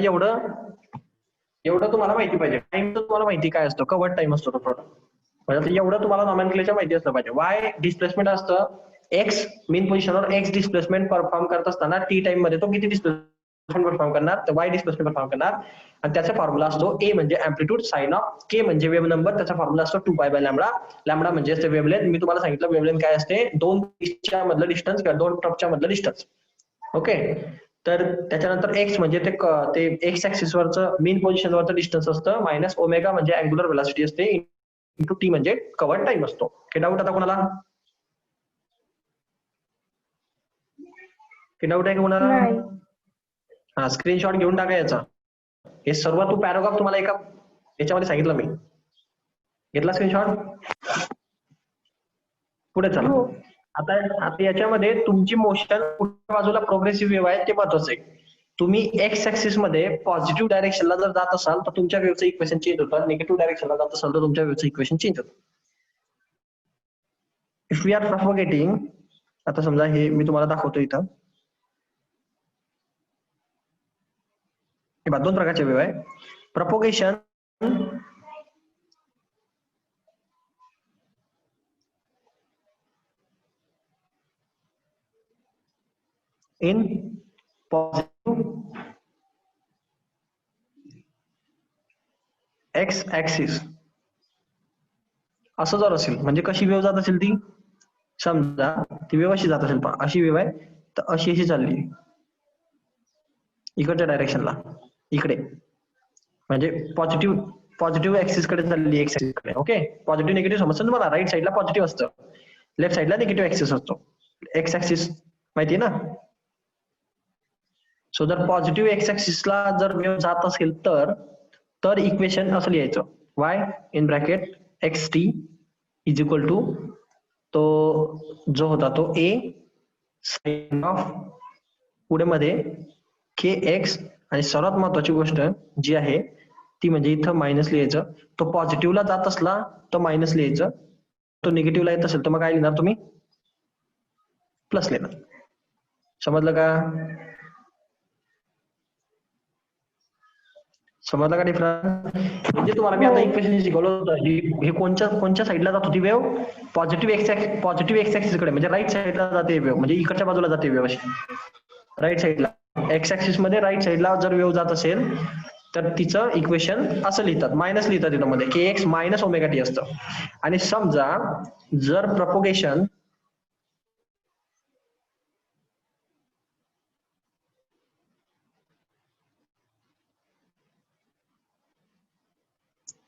एवढं तुम्हाला माहिती पाहिजे. टाइम तर तुम्हाला माहिती काय असतो? कव्हर टाइम असतो तो प्रोडक्ट. म्हणजे एवढं तुम्हाला नॉमेनक्लेचर माहिती असलं पाहिजे. वाय डिस्प्लेसमेंट असतं एक्स मेन पोझिशनवर एक्स डिस्प्लेसमेंट परफॉर्म करत असताना टी टाइम मध्ये तो किती डिस्प्लेसमेंट परफॉर्म करणार? तर वाय डिस्प्लेसमेंट परफॉर्म करणार. आणि त्याचा फॉर्म्युला असतो ए म्हणजे अँप्लिट्यूड साइन ऑफ के म्हणजे वेव्ह नंबर. त्याचा फॉर्म्युला असतो 2 पाय बाय लॅम्बडा. लॅम्बडा म्हणजे असते वेव्हलेंथ. मी तुम्हाला सांगितलं वेव्हलेंथ काय असते? दोन च्या मधलं डिस्टन्स किंवा दोन ट्रफच्या मधलं डिस्टन्स. ओके. तर त्याच्यानंतर एक्स म्हणजे ते एक्स ऍक्सिस वरचं मेन पोझिशन वरचं डिस्टन्स असतं मायनस ओमेगा म्हणजे अँग्युलर व्हेलॉसिटी असते इंटू टी म्हणजे कव्हर टाइम असतो. काही डाऊट आता कोणाला? काही डाऊट आहे का कोणाला? हा स्क्रीनशॉट घेऊन टाका याचा. हे सर्व तू पॅराग्राफ तुम्हाला एका याच्यामध्ये सांगितलं मी. घेतला स्क्रीनशॉट? पुढे चला. आता याच्यामध्ये तुमची मोशन कुठल्या बाजूला प्रोग्रेसिव्ह वेव्ह आहे ते महत्वाचं आहे. तुम्ही एक्स ऍक्सिस मध्ये पॉझिटिव्ह डायरेक्शनला जर जात असाल तर तुमच्या वेव्हचं इक्वेशन चेंज होतं. निगेटिव्ह डायरेक्शनला जात असाल तर तुमच्या वेव्हचं इक्वेशन चेंज होतं. इफ वी आर प्रॉपगेटिंग, आता समजा हे मी तुम्हाला दाखवतो इथं. हे दोन प्रकारचे वेव्ह आहे. Propagation in positive x axis असं जर असेल म्हणजे कशी वेव्ह जात असेल ती? समजा ती वेव्ह अशी जात असेल, अशी वेव्ह आहे तर अशी चालली इकडच्या डायरेक्शनला इकडे म्हणजे पॉझिटिव्ह पॉझिटिव्ह ऍक्सिस कडे चालली एक्स ऍक्सिस कडे. ओके, पॉझिटिव्ह निगेटिव्ह समजतं तुम्हाला. राईट साईडला पॉझिटिव्ह असतं, लेफ्ट साईडला निगेटिव्ह ऍक्सिस असतो. एक्स ऍक्सिस माहिती आहे ना. सो जर पॉझिटिव्ह एक्स ऍक्सिसला जर वेव्ह जात असेल तर इक्वेशन असं लिहायचं, y in bracket x t is equal to तो जो होता तो ए साइन ऑफ पुढे मध्ये के एक्स, आणि सर्वात महत्वाची गोष्ट जी आहे ती म्हणजे इथं मायनस लिहायचं. तो पॉझिटिव्हला जात असला तर मायनस लिहायचं, तो निगेटिव्हला येत असेल तर मग काय लिहिणार तुम्ही, प्लस लिहिणार. समजलं का? समजलं का डिफरन्स? म्हणजे तुम्हाला मी आता इक्वेशन शिकवलं होतं, हे कोणत्या साईडला जात होती वेव्ह, पॉझिटिव्ह एक्स ऍक्सिस कडे, म्हणजे राईट साईडला जाते वेव्ह, म्हणजे इकडच्या बाजूला जाते वेव्ह अशी राईट साईडला. एक्स ऍक्सिस मध्ये राईट साईडला जर वेव्ह जात असेल तर तिचं इक्वेशन असं लिहितात, मायनस लिहितात तिथं मध्ये, के एक्स मायनस ओमेगा टी असतं. आणि समजा जर propagation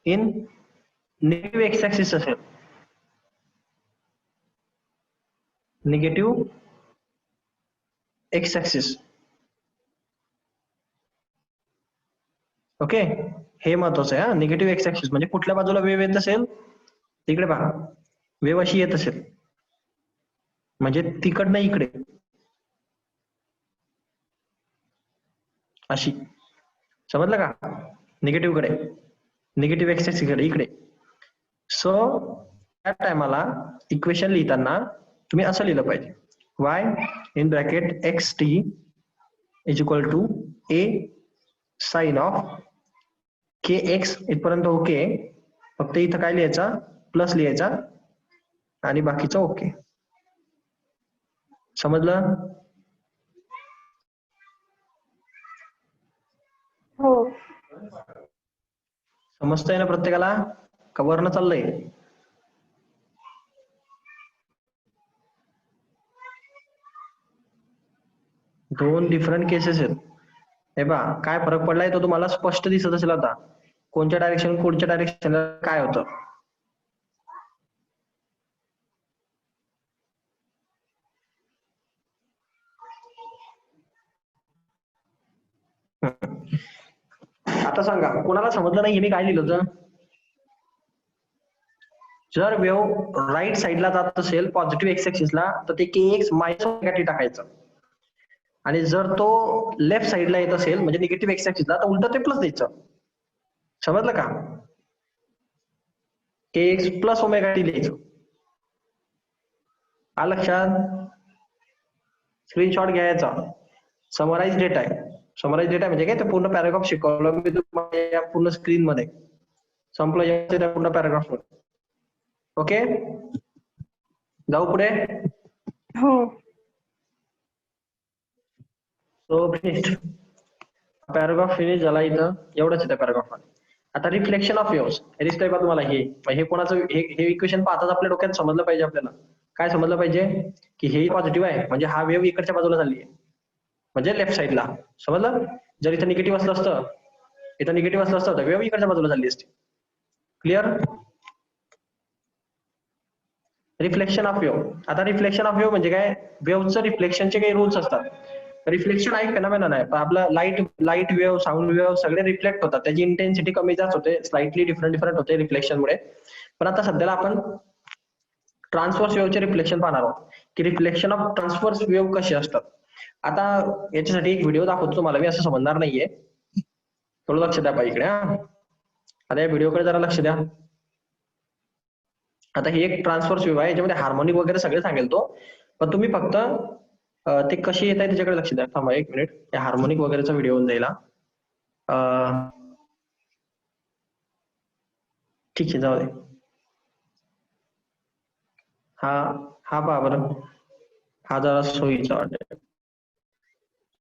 in negative x axis असेल, निगेटिव्ह एक्स ऍक्सिस, ओके, हे महत्वाचं आहे. निगेटिव्ह एक्स ऍक्सिस म्हणजे कुठल्या बाजूला वेव्ह येत असेल तिकडे पहा, वेव्ह अशी येत असेल म्हणजे तिकडनं इकडे अशी, समजलं का? निगेटिव्ह कडे, निगेटिव्ह एक्स ऍक्सिस कडे इकडे. सो त्या टायमाला इक्वेशन लिहिताना तुम्ही असं लिहिलं पाहिजे, y in bracket x t is equal to a sine of k x इथपर्यंत ओके, फक्त इथं काय लिहायचा, प्लस लिहायचा आणि बाकीचं ओके. समजलं? हो. समजतंय ना प्रत्येकाला, का वरनं चाललंय? दोन डिफरंट केसेस आहेत. हे बा काय फरक पडलाय तो तुम्हाला स्पष्ट दिसत असेल आता, कोणत्या डायरेक्शन काय होतं. आता सांगा कोणाला समजलं नाही हे मी काय लिहिलं होतं. जर वेव्ह राईट साईडला जात असेल पॉझिटिव्ह एक्स ऍक्सिसला तर ते के एक्स मायनस ओमेगा टी टाकायचं, आणि जर तो लेफ्ट साईडला येत असेल म्हणजे निगेटिव्ह एक्स ऍक्सिसला तर उलट ते प्लस द्यायचं. समजलं का? के एक्स प्लस ओमेगा टी लिहायचं. आ लक्षात? स्क्रीनशॉट घ्यायचा. समराइज डेटा आहे. समराइज डेटा म्हणजे काय, ते पूर्ण पॅराग्राफ शिकवलं मी तुम्हाला या पूर्ण स्क्रीन मध्ये, संपलं त्या पूर्ण पॅराग्राफ मध्ये. ओके, जाऊ पुढे. हो. सो फिनिश्ड, पॅराग्राफ फिनिश झाला. इथं एवढंच आहे त्या पॅराग्राफ मध्ये. आता रिफ्लेक्शन ऑफ वेव्हज दिसतंय का तुम्हाला? हे कोणाचं हे इक्वेशन पाहताच आपल्या डोक्यात समजलं पाहिजे आपल्याला. काय समजलं पाहिजे की हे पॉझिटिव्ह आहे म्हणजे हा वेव्ह इकडच्या बाजूला चालली आहे, म्हणजे लेफ्ट साईडला. समजलं? जर इथं निगेटिव्ह असलं असतं, इथं निगेटिव्ह असलं असतं तर वेव्ह इकडच्या बाजूला चालली असते. क्लिअर? Reflection of wave. आता रिफ्लेक्शन ऑफ वेव्ह म्हणजे काय, वेव्हचं रिफ्लेक्शनचे काही रूल्स असतात. रिफ्लेक्शन हा एक फेनॉमेनॉन आहे. आपला लाईट वेव्ह, साऊंड वेव्ह सगळे रिफ्लेक्ट होतात, त्याची इंटेन्सिटी कमी जास्त होते, स्लाइटली डिफरंट होते रिफ्लेक्शनमुळे. पण आता सध्याला आपण ट्रान्सव्हर्स वेव्हचे रिफ्लेक्शन पाहणार आहोत की रिफ्लेक्शन ऑफ ट्रान्सव्हर्स वेव्ह कसे असतात. आता याच्यासाठी एक व्हिडिओ दाखवतो तुम्हाला मी, असं समजणार नाहीये, थोडं लक्ष द्या पाहिजे इकडे. आता या व्हिडिओकडे जरा लक्ष द्या. आता ही एक ट्रान्सव्हर्स वेव्ह आहे, याच्यामध्ये हार्मोनिक वगैरे सगळे सांगेल तो, पण तुम्ही फक्त ते कशी येत आहे त्याच्याकडे लक्ष द्या. थांबा एक मिनिट, या हार्मोनिक वगैरेचा व्हिडिओ होऊन जाईल. ठीक आहे, जाऊ दे. हा हा पहा बरं, हा जरा सोयीचा वाटेल.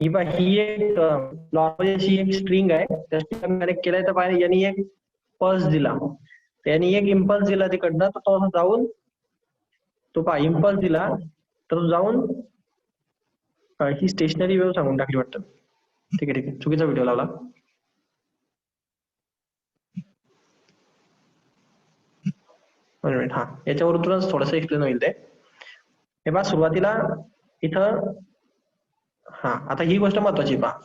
ही एक नॉर्मल अशी एक स्ट्रिंग आहे, त्या स्ट्रिंग कनेक्ट केलाय तर पाहिजे. यांनी एक पल्स दिला, त्यांनी एक इम्पल्स दिला तिकडनं, तर तो जाऊन तो पहा इम्पल्स दिला तर जाऊन ही स्टेशनरी वेव्ह सांगून टाकली वाटतं. ठीक आहे, चुकीचा व्हिडिओ लावला. 1 मिनिट. हा, याच्यावरूनच थोडंसं एक्सप्लेन होईल ते. हे बा सुरुवातीला इथं, हा आता ही गोष्ट महत्वाची पहा.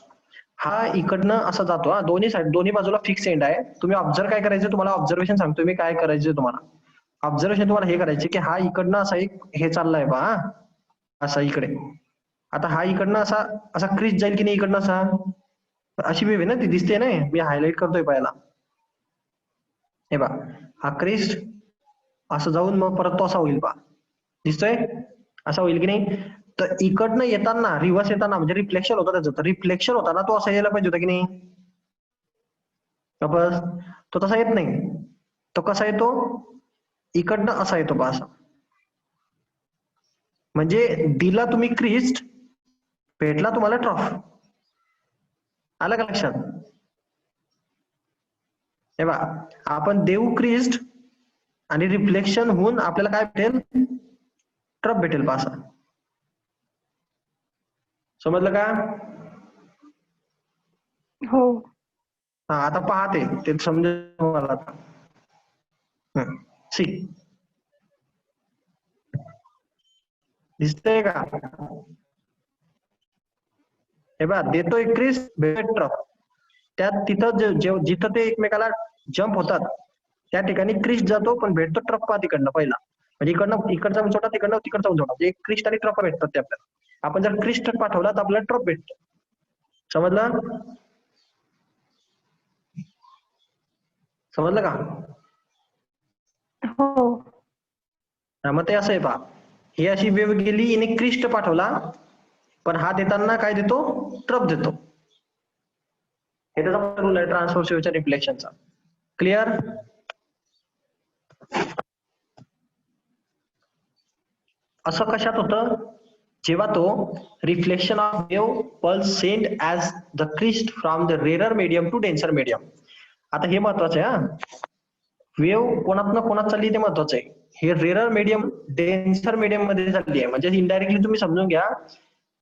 हा इकडनं असा जातो, हा दोन्ही साईड दोन्ही बाजूला फिक्स एंड आहे. तुम्ही ऑब्झर्व काय करायचं, तुम्हाला ऑब्झर्वेशन सांगतो मी काय करायचं तुम्हाला. ऑब्झर्वेशन तुम्हाला हे करायचे की हा इकडनं असा एक हे चाललाय पहा, असा इकडे. आता हा इकडनं असा असा क्रिस जाईल की नाही इकडनं असा, अशी वेव आहे ना ती, दिसते ना, मी हायलाइट करतोय पहिला. हे बा हा क्रिस असं जाऊन मग परत तो असा होईल पहा, दिसतोय असा होईल की नाही. तर इकडनं येताना रिव्हर्स येताना म्हणजे रिफ्लेक्शन होतं त्याचं, तर रिफ्लेक्शन होताना तो असा यायला पाहिजे होता की नाही. बस तो तसा येत नाही. तो कसा येतो, इकडनं असा येतो पहा असा. म्हणजे दिला तुम्ही क्रिस्ट, भेटला तुम्हाला ट्रॉफ. आलं का लक्षात. हे बा आपण देऊ क्रिस्ट आणि रिफ्लेक्शन होऊन आपल्याला काय भेटेल, ट्रफ भेटेल पहा असं. समजलं का. हो. हा आता पाहते ते समजेल मला आता. सी दिसतंय का. हे बघा देतोय क्रिस, भेटतोय ट्रफ. त्यात तिथं जिथं ते एकमेकाला जम्प होतात त्या ठिकाणी क्रिस जातो, पण भेटतो ट्रफ पहा तिकडनं पहिला. म्हणजे इकडनं इकडचा उंचवटा, तिकडनं तिकडचा उंचवटा, म्हणजे क्रिस्ट आणि ट्रफ भेटतात ते आपल्याला. आपण जर क्रिस्ट पाठवला तर आपल्याला ट्रफ भेटतो. समजलं. समजलं का. हो. मग ते असं आहे पहा, ही अशी वेव गेली, हिने क्रिस्ट पाठवला, पण हा देताना काय देतो, ट्रफ देतो. हे त्याचा रूल आहे ट्रान्सफर रिफ्लेक्शनचा. क्लिअर. असं कशात होतं, जेव्हा तो reflection of wave pulse send as the crest from the rarer medium to denser medium. आता हे महत्वाचं आहे हा, वेव कोणातनं कोणात चालली ते महत्वाचं आहे. हे रेरर मीडियम डेन्सर मीडियम मध्ये चालली आहे, म्हणजे इनडायरेक्टली तुम्ही समजून घ्या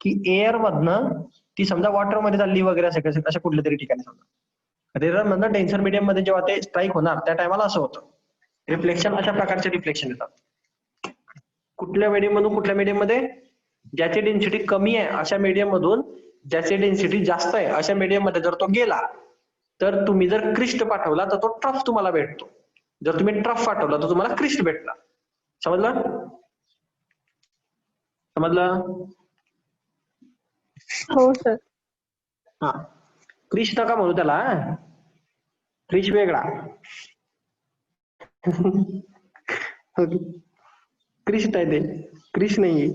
की एअर मधनं ती समजा वॉटर मध्ये चालली वगैरे अशा कुठल्या तरी ठिकाणी. समजा रेरर मधनं डेन्सर मीडियम मध्ये जेव्हा ते स्ट्राईक होणार त्या टायमाला असं होतं. रिफ्लेक्शन अशा प्रकारचे रिफ्लेक्शन येतात. कुठल्या मीडियम मधून कुठल्या मीडियम मध्ये, ज्याची डेन्सिटी कमी आहे अशा मीडियम मधून ज्याची डेन्सिटी जास्त आहे अशा मीडियम मध्ये जर तो गेला, तर तुम्ही जर क्रिस्ट पाठवला तर तो ट्रफ तुम्हाला भेटतो. जर तुम्ही ट्रफ पाठवला तर तुम्हाला क्रिस्ट भेटला. समजलं. समजलं. हो सर. हा क्रिश नका म्हणू त्याला, क्रिश वेगळा. क्रिस्ट आहे ते, क्रिश नाहीये.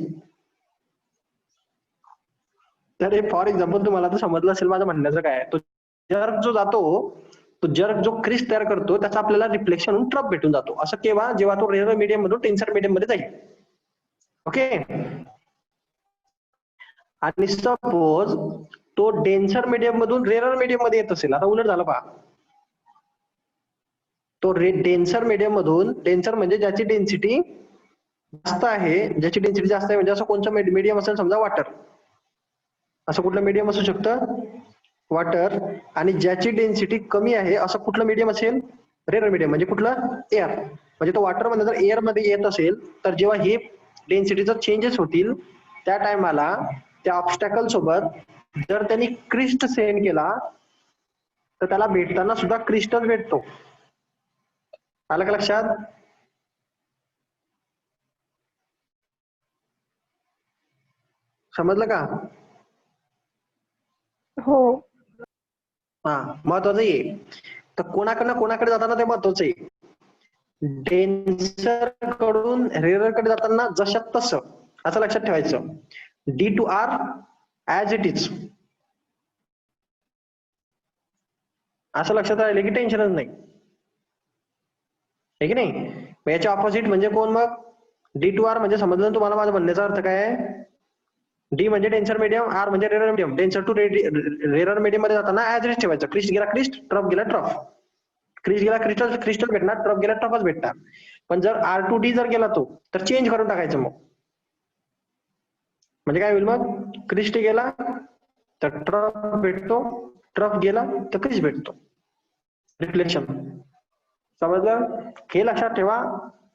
तर हे फॉर एक्झाम्पल तुम्हाला आता समजलं असेल माझं म्हणण्याचं काय. तो जर्क जो जातो, तो जर्क जो क्रिस्ट तयार करतो त्याचा आपल्याला रिफ्लेक्शन होऊन ट्रफ भेटून जातो. असं केव्हा, जेव्हा तो रेरर मीडियम मधून टेन्सर मीडियम मध्ये जाईल. ओके. आणि सपोज तो डेन्सर मीडियम मधून रेरर मीडियम मध्ये येत असेल, आता उलट झालं पहा. तो डेन्सर मीडियम मधून, डेन्सर म्हणजे ज्याची डेन्सिटी जास्त आहे, ज्याची डेन्सिटी जास्त आहे म्हणजे असं कोणतं मीडियम असेल, समजा वॉटर. असं कुठलं मीडियम असू शकतं, वॉटर. आणि ज्याची डेन्सिटी कमी आहे असं कुठलं मीडियम असेल, रेरर मीडियम. म्हणजे कुठलं, एअर. म्हणजे तो वॉटर मध्ये जर एअर मध्ये येत असेल तर जेव्हा हे डेन्सिटीचा चेंजेस होतील त्या टायमाला त्या ऑब्स्टॅकल सोबत जर त्यांनी क्रिस्ट सेंड केला तर त्याला भेटताना सुद्धा क्रिस्टच भेटतो. आलं का लक्षात. समजलं का. हो. हा महत्वाचं आहे. तर कोणाकडे जाताना ते महत्वाचं आहे. डेन्सर कडून रेरर कडे जाताना जशात तसं, असं लक्षात ठेवायचं. D to R as it is, असं लक्षात राहिलं की टेन्शनच नाही, आहे की नाही. याच्या ऑपोजिट म्हणजे कोण मग, डी टू आर. म्हणजे समजलं तुम्हाला माझं म्हणण्याचा अर्थ काय आहे. डी म्हणजे डेन्सर मीडियम, आर म्हणजे rarer medium. Denser to rarer medium मध्ये जाताना ऍज इट इज ठेवायचं. क्रिस्ट गेला क्रिस्ट, ट्रफ गेला ट्रफ. क्रिस्ट गेला क्रिस्टल, क्रिस्टल भेटणार. ट्रफ गेला ट्रफच भेटणार. पण जर आर टू डी जर गेला तो, तर चेंज करून टाकायचं मग. म्हणजे काय होईल मग, क्रिस्ट गेला तर ट्रफ भेटतो, ट्रफ गेला तर क्रिस्ट भेटतो. रिफ्लेक्शन. समजलं. हे लक्षात ठेवा.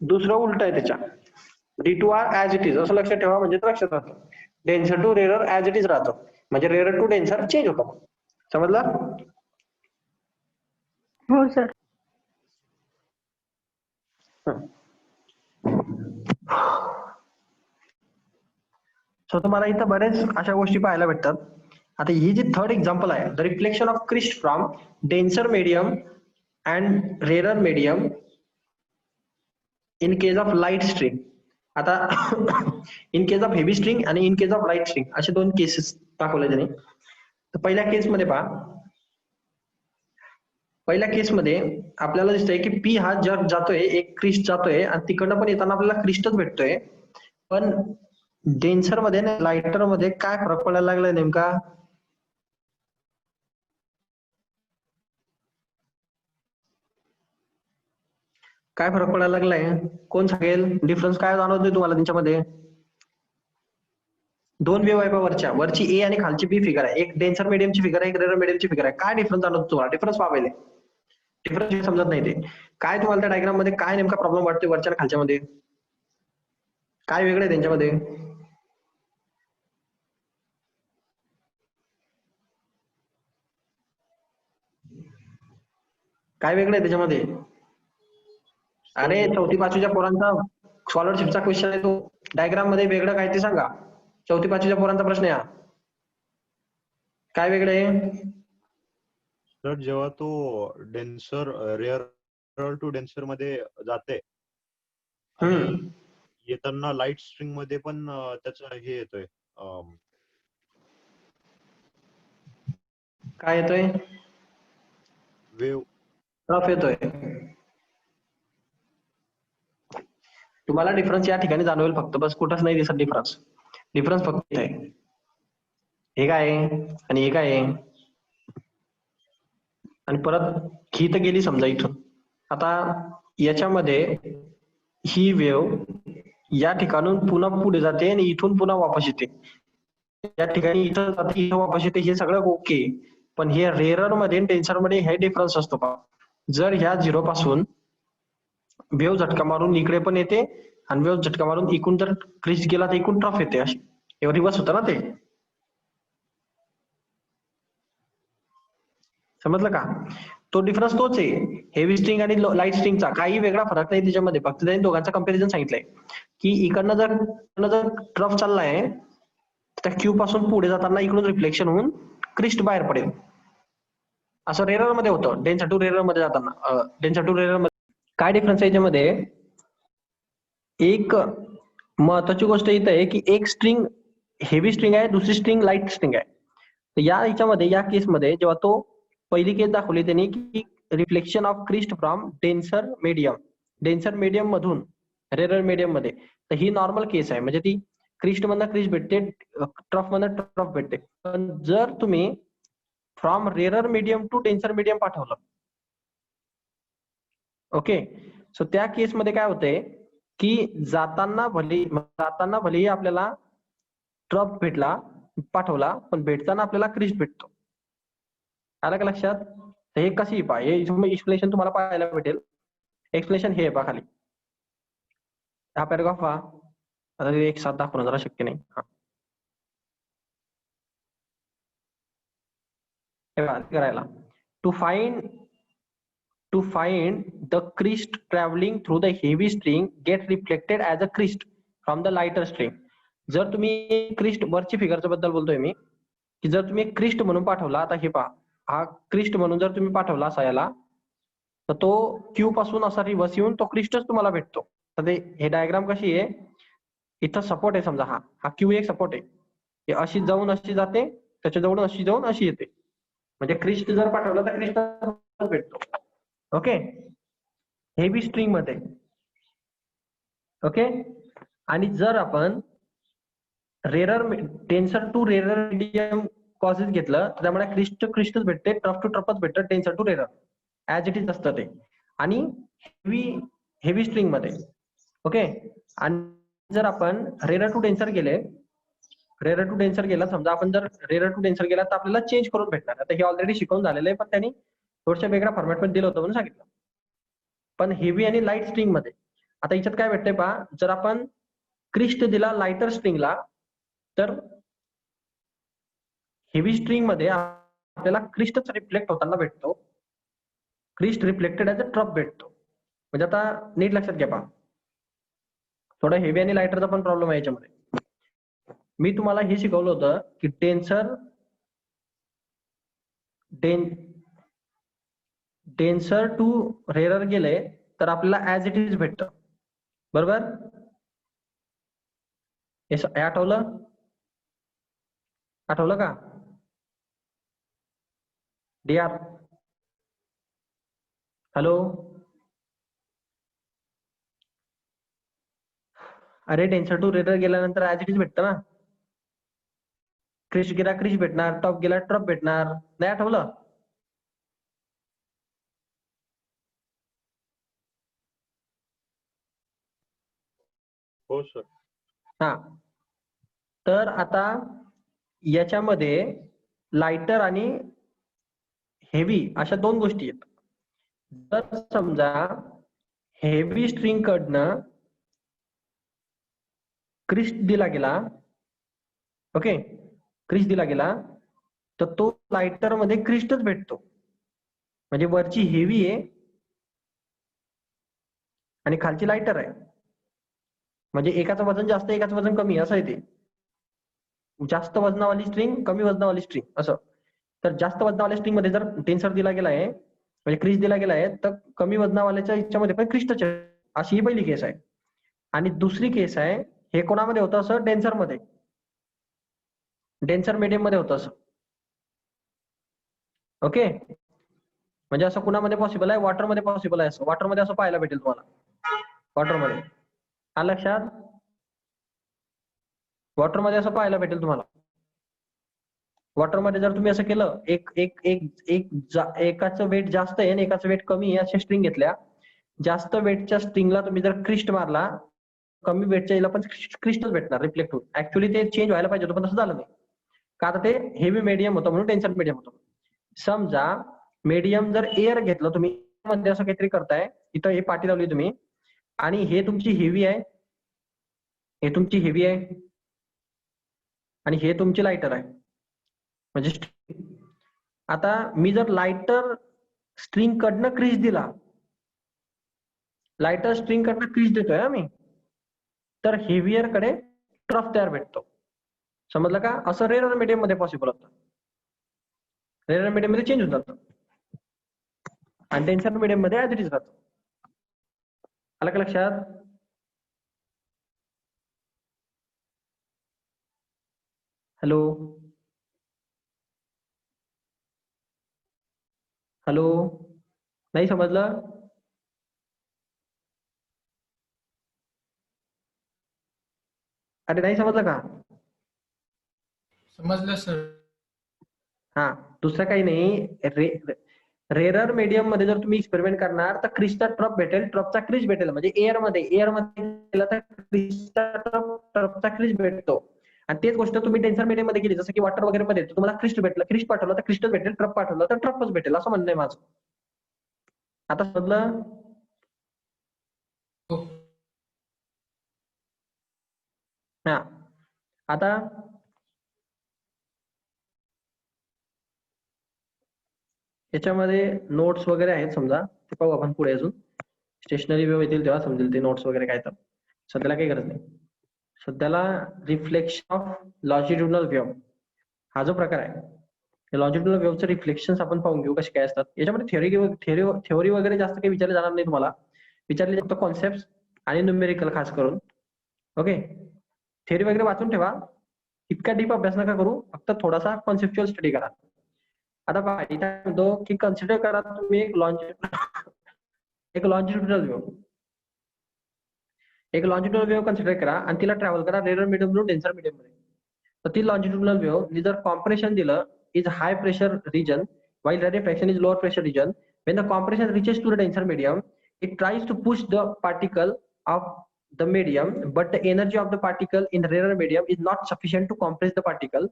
दुसरं उलट आहे त्याच्या. D2R ऍज इट इज असं लक्षात ठेवा, म्हणजे ते लक्षात राहतं. Denser to rarer as it is राहतं, म्हणजे रेरर टू डेन्सर चेंज होतं. समजलं? हो सर. सो तुम्हाला इथं बरेच अशा गोष्टी पाहायला भेटतात. आता ही जी थर्ड एक्झाम्पल आहे, the reflection of crest from denser medium and rarer medium in case of light string. आता in case of heavy string आणि in case of light string असे दोन केसेस दाखवले त्यांनी. तर पहिल्या केसमध्ये पहा, पहिल्या केसमध्ये आपल्याला दिसतंय की पी हा जर जातोय, एक क्रिस्ट जातोय आणि तिकडनं पण येताना आपल्याला क्रिस्टच भेटतोय. पण डेन्सर मध्ये आणि लाइटर मध्ये काय फरक पडायला लागलाय नेमका? काय फरक पडायला लागलाय? कोण सांगेल? डिफरन्स काय जाणवतोय तुम्हाला त्यांच्यामध्ये? दोन वेव्ह आहे पहा वरच्या, वरची ए आणि खालची बी फिगर आहे. एक डेन्सर मीडियमची फिगर आहे, एक रेरर मीडियमची फिगर आहे. काय डिफरन्स जाणवतो तुम्हाला? डिफरन्स पाहायला डिफरन्स समजत नाही ते काय. तुम्हाला त्या डायग्राम मध्ये काय नेमका प्रॉब्लेम वाटतोय वरच्या आणि खालच्या मध्ये? काय वेगळं आहे त्यांच्यामध्ये? काय वेगळं आहे त्याच्यामध्ये? अरे चौथी पाचवीच्या पोरांचा स्कॉलरशिपचा क्वेश्चन आहे तो. डायग्राम मध्ये वेगळं काय ते सांगा. चौथी पाचवीच्या पोरांचा प्रश्न आहे हा. काय वेगळं आहे? सर जेव्हा तो डेन्सर रेअर टू डेन्सर मध्ये जाते आणि येताना लाईट स्ट्रिंग मध्ये पण त्याचा हे येतोय, काय येतोय? वेव रफ येतोय. तुम्हाला डिफरन्स या ठिकाणी जाणवेल फक्त, बस कुठंच नाही दिसत डिफरन्स. डिफरन्स फक्त इथे आहे. हे काय आहे आणि हे काय आहे. आणि परत ही तर गेली समजा इथून. आता याच्यामध्ये ही वेव या ठिकाणून पुन्हा पुढे जाते आणि इथून पुन्हा वापस येते. या ठिकाणी इथं जाते, इथं वापस येते, हे सगळं ओके. पण हे रेरर मध्ये आणि टेन्सर मध्ये हे डिफरन्स असतो पहा. जर ह्या झिरो पासून वेव झटका मारून इकडे पण येते आणि वेव झटका मारून इकडून जर क्रिस्ट गेला तर इकडून ट्रफ येते, अशी रिवर्स होतं ना ते. समजलं का? तो डिफरन्स तोच आहे. हेवी स्ट्रिंग आणि लाईट स्ट्रिंगचा काही वेगळा फरक नाही त्याच्यामध्ये. फक्त त्यांनी दोघांचा कंपॅरिझन सांगितलंय की इकडनं जर ट्रफ चाललाय त्या क्यू पासून पुढे जाताना इकडून रिफ्लेक्शन होऊन क्रिस्ट बाहेर पडेल. असं रेरर मध्ये होतं. डेन्सर टू रेरर मध्ये जाताना, डेन्सर टू रेरर मध्ये काय डिफरन्स आहे याच्यामध्ये? एक महत्वाची गोष्ट इथं आहे की एक स्ट्रिंग हेवी स्ट्रिंग आहे, दुसरी स्ट्रिंग लाईट स्ट्रिंग आहे. तर याच्यामध्ये या केसमध्ये जेव्हा तो पहिली केस दाखवली त्यांनी की reflection of crest from denser medium मधून रेरर मीडियम मध्ये, तर ही नॉर्मल केस आहे. म्हणजे ती क्रिस्ट मधनं क्रिस्ट भेटते, ट्रफ मधनं ट्रफ भेटते. पण जर तुम्ही from rarer medium to denser medium पाठवलं, ओके, सो त्या केसमध्ये काय होतंय की जाताना भलेही आपल्याला ट्रफ भेटला, पाठवला, पण भेटताना आपल्याला क्रिस्ट भेटतो. आलं का लक्षात? तर हे कशी पहा, हे एक्सप्लेनेशन तुम्हाला पाहायला भेटेल. एक्सप्लेनेशन हे पहा खाली, हा पॅराग्राफ पहा. आता ते एक साथ दाखवणं जरा शक्य नाही. करायला to find the crest travelling through the heavy string get reflected as a crest from the lighter string. जर तुम्ही क्रिस्ट वरची फिगरच्या बद्दल बोलतोय मी, की जर तुम्ही क्रिस्ट म्हणून पाठवला, आता हे पहा, हा क्रिस्ट म्हणून जर तुम्ही पाठवला असा याला, तर तो क्यू पासून असा रिव्हर्स येऊन तो क्रिस्टच तुम्हाला भेटतो. तर हे डायग्राम कशी आहे, इथं सपोर्ट आहे समजा, हा क्यू एक सपोर्ट आहे. हे अशी जाऊन अशी जाते, त्याच्या जवळून अशी जाऊन अशी येते. म्हणजे क्रिस्ट जर पाठवला तर क्रिस्ट भेटतो. ओके, हेवी स्ट्रिंग मध्ये. ओके, आणि जर आपण denser to rarer medium causes घेतलं तर त्यामुळे क्रिस्टच भेटते, ट्रफ टू ट्रफच भेटतं, denser to rarer as it is असतं ते. आणि हेवी स्ट्रिंग मध्ये, ओके. आणि जर आपण रेरर टू डेन्सर गेला, समजा आपण जर रेरर टू डेन्सर गेला तर आपल्याला चेंज करून भेटणार. आता हे ऑलरेडी शिकवून झालेलं आहे, पण त्यांनी थोडशा वेगळ्या फॉर्मॅट मध्ये दिलं होतं म्हणून सांगितलं. पण हेवी आणि लाईट स्ट्रिंग मध्ये आता याच्यात काय भेटतंय पहा, जर आपण क्रिस्ट दिला लाइटर स्ट्रिंगला, तर हेवी स्ट्रिंग मध्ये आपल्याला क्रिस्टच रिफ्लेक्ट होताना भेटतो, crest reflected as a trough भेटतो. म्हणजे आता नीट लक्षात घ्या पहा, थोडा हेवी आणि लाइटरचा पण प्रॉब्लेम आहे याच्यामध्ये. मी तुम्हाला हे शिकवलं होतं की डेन्सर टू रेअरर गेले तर आपल्याला ऍज इट इज भेटतं, बरोबर? हे आठवलं का डीआर? हॅलो, अरे डेन्सर टू रेअरर गेल्यानंतर ऍज इट इज भेटतं ना. क्रिस्ट गेला क्रिस्ट भेटणार, टॉप गेला ट्रफ भेटणार. नाही आठवलं? हो सर. हा, तर आता याच्यामध्ये लाइटर आणि हेवी अशा दोन गोष्टी आहेत. जर समजा हेवी स्ट्रिंग कडनं क्रिस्ट दिला गेला, ओके, क्रिस्ट दिला गेला, तर तो लाइटर मध्ये क्रिस्टच भेटतो. म्हणजे वरची हेवी आहे आणि खालची लाइटर आहे. म्हणजे एकाचं वजन जास्त एकाचं वजन कमी असं आहे ते. जास्त वजनावाली स्ट्रिंग कमी वजनावाली स्ट्रिंग असं. तर जास्त वजनावाल्या स्ट्रिंग मध्ये जर टेन्सर दिला गेला आहे म्हणजे क्रिस्ट दिला गेला आहे, तर कमी वजनावाल्याच्या याच्यामध्ये पण क्रिस्टच आहे, अशी ही पहिली केस आहे. आणि दुसरी केस आहे, हे कोणामध्ये होतं असं? डेन्सर मध्ये, डेन्सर मीडियम मध्ये होतं असं. ओके, म्हणजे असं कुणामध्ये पॉसिबल आहे? वॉटर मध्ये पॉसिबल आहे. असं वॉटर मध्ये असं पाहायला भेटेल तुम्हाला. वॉटर मध्ये आलं लक्षात? वॉटर मध्ये असं पाहायला भेटेल तुम्हाला. वॉटर मध्ये जर तुम्ही असं केलं, एकाचं वेट जास्त आहे आणि एकाचं वेट कमी आहे अशा स्ट्रिंग घेतल्या, जास्त वेटच्या स्ट्रिंगला तुम्ही जर क्रिस्ट मारला, कमी वेटच्या याला पण क्रिस्टच भेटणार रिफ्लेक्ट होऊन. ऍक्च्युली ते चेंज व्हायला पाहिजे होतं पण तसं झालं नाही, का तर ते हेवी मीडियम होतं म्हणून टेन्शन मीडियम होतं. समजा मीडियम जर एअर घेतलं तुम्ही, मध्ये असं काहीतरी करताय, इथं हे पाटी लावली तुम्ही आणि हे तुमची हेवी आहे, हे तुमची हेवी आहे आणि हे तुमची लाइटर आहे. म्हणजे आता मी जर लाइटर स्ट्रिंग कडनं क्रिज दिला, लाइटर स्ट्रिंग कडनं क्रिज देतोय ना मी, तर हेवियर कडे ट्रफ तयार भेटतो. समजलं का? असं रेअर मीडियम मध्ये पॉसिबल होतं. रेअर मीडियम मध्ये चेंज होऊन जातं आणि डेन्सर मीडियम मध्ये ऍज इट इज राहतं. आलं का लक्षात? हॅलो हॅलो, नाही समजलं? अरे नाही समजलं का? समजलं सर. हा, दुसरं काही नाही. रेअरर मीडियम मध्ये जर तुम्ही एक्सपेरिमेंट करणार तर क्रिस्टचा ट्रफ भेटेल, ट्रफचा क्रिज भेटेल. म्हणजे एअर मध्ये गेला तर क्रिस्टचा ट्रफ, ट्रफचा क्रिज भेटतो. आणि तेच गोष्ट तुम्ही टेन्सर मीडियम मध्ये केली, जसं की वॉटर वगैरे मध्ये तुम्हाला क्रिस्ट भेटलं, क्रिस्ट पाठवलं तर क्रिस्टच भेटेल, ट्रफ पाठवलं तर ट्रफच भेटेल, असं म्हणणं आहे माझं. आता समजलं? हो. हा, आता याच्यामध्ये नोट्स वगैरे आहेत समजा, ते पाहू आपण पुढे. अजून स्टेशनरी वेव्ह येतील तेव्हा समजेल ते नोट्स वगैरे काय. तर सध्याला काही गरज नाही. सध्याला रिफ्लेक्शन ऑफ लॉंजिट्युडिनल वेव्ह हा जो प्रकार आहे, लॉंजिट्युडिनल वेव्हचे रिफ्लेक्शन आपण पाहून घेऊ कसे काय असतात. याच्यामध्ये थेअरी वगैरे जास्त काही विचारले जाणार नाही तुम्हाला, विचारले फक्त कॉन्सेप्ट आणि न्यूमेरिकल खास करून. ओके, थेअरी वगैरे वाचून ठेवा, इतका डीप अभ्यास नका करू, फक्त थोडासा कॉन्सेप्च्युअल स्टडी करा. आता पहा, इथे म्हणतो की कन्सिडर करा तुम्ही एक लॉंजिट्युडिनल वेव्ह, एक लॉंजिट्युडिनल वेव्ह कन्सिडर करा आणि तिला ट्रॅव्हल करा रेअरर मीडियम म्हणून डेन्सर मीडियम मध्ये. तर ती लॉंजिट्युडिनल वेव्ह जर कॉम्प्रेशन दिलं is high pressure region while rarefaction is lower pressure region. When the compression reaches to the denser medium, it tries to push the particle of the medium, but the energy of the particle in the rarer medium is not sufficient to compress the particle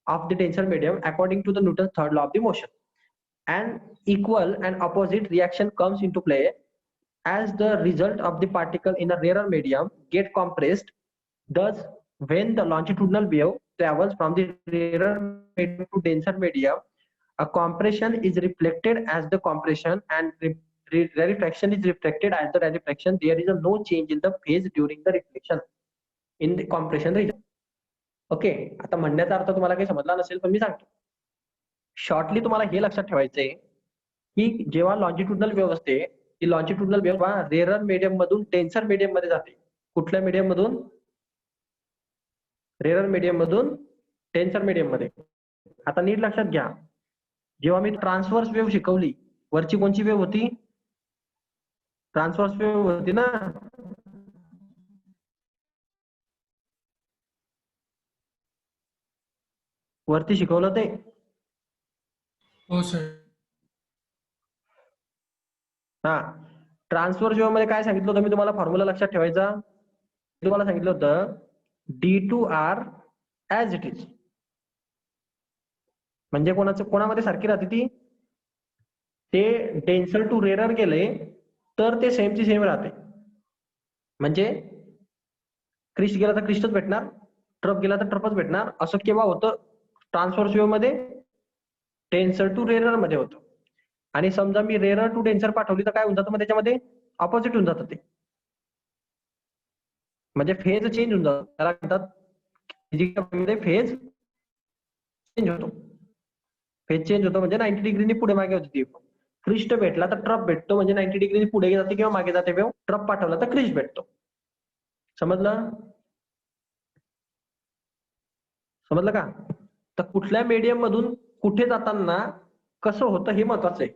of the denser medium according to the Newton's third law of the motion. An equal and opposite reaction comes into play as the result of the particle in a rarer medium get compressed. Thus, when the longitudinal wave travels from the rarer medium to denser medium, a compression is reflected as the compression and rarefaction is reflected as the rarefaction. There is no change in the phase during the reflection in the compression region. Okay, आता म्हणण्याचा अर्थ तुम्हाला काही समजला नसेल पण मी सांगतो. Shortly तुम्हाला हे लक्षात ठेवायचंय की जेव्हा लॉन्जिट्युडनल वेव्ह असते ती लॉन्जिट्युडनल वेव्ह रेरर मीडियम मधून डेन्सर मीडियम मध्ये जाते. कुठल्या मीडियम मधून? रेरर मीडियम मधून डेन्सर मीडियम मध्ये. आता नीट लक्षात घ्या, जेव्हा मी ट्रान्सव्हर्स वेव्ह शिकवली, वरची कोणची वेव्ह होती? ट्रान्सव्हर्स वेव्ह होती ना. वरती शिकवलं ते. हो सर. हा, ट्रान्सव्हर्स वेव्ह मध्ये काय सांगितलं होतं मी तुम्हाला? फॉर्म्युला लक्षात ठेवायचा. तुम्हाला सांगितलं होतं D2R ऍज इट इज, म्हणजे कोणामध्ये सारखी राहते ती? ते डेन्सर टू रेरर गेले तर ते सेमची सेम राहते. म्हणजे क्रिस्ट गेला तर क्रिस्टच भेटणार, ट्रप गेला तर ट्रपच भेटणार. असं केव्हा होतं? ट्रान्सव्हर्स वेव्ह मध्ये डेन्सर टू रेरर मध्ये होतं. आणि समजा मी रेरर टू डेन्सर पाठवली तर काय होऊन जातं? मग त्याच्यामध्ये ऑपोजिट होऊन जातं ते, म्हणजे फेज चेंज होऊन जातो. त्याला म्हणतात फिजिक्समध्ये फेज चेंज होतो. फेज चेंज होतो म्हणजे 90 डिग्रीनी पुढे मागे होती ती. क्रिस्ट भेटला तर ट्रप भेटतो, म्हणजे 90 डिग्रीनी पुढे जाते किंवा मागे जाते वेव्ह. ट्रप पाठवला तर क्रिस्ट भेटतो. समजलं? समजलं का? तर कुठल्या मीडियम मधून कुठे जाताना कसं होतं हे महत्वाचं आहे.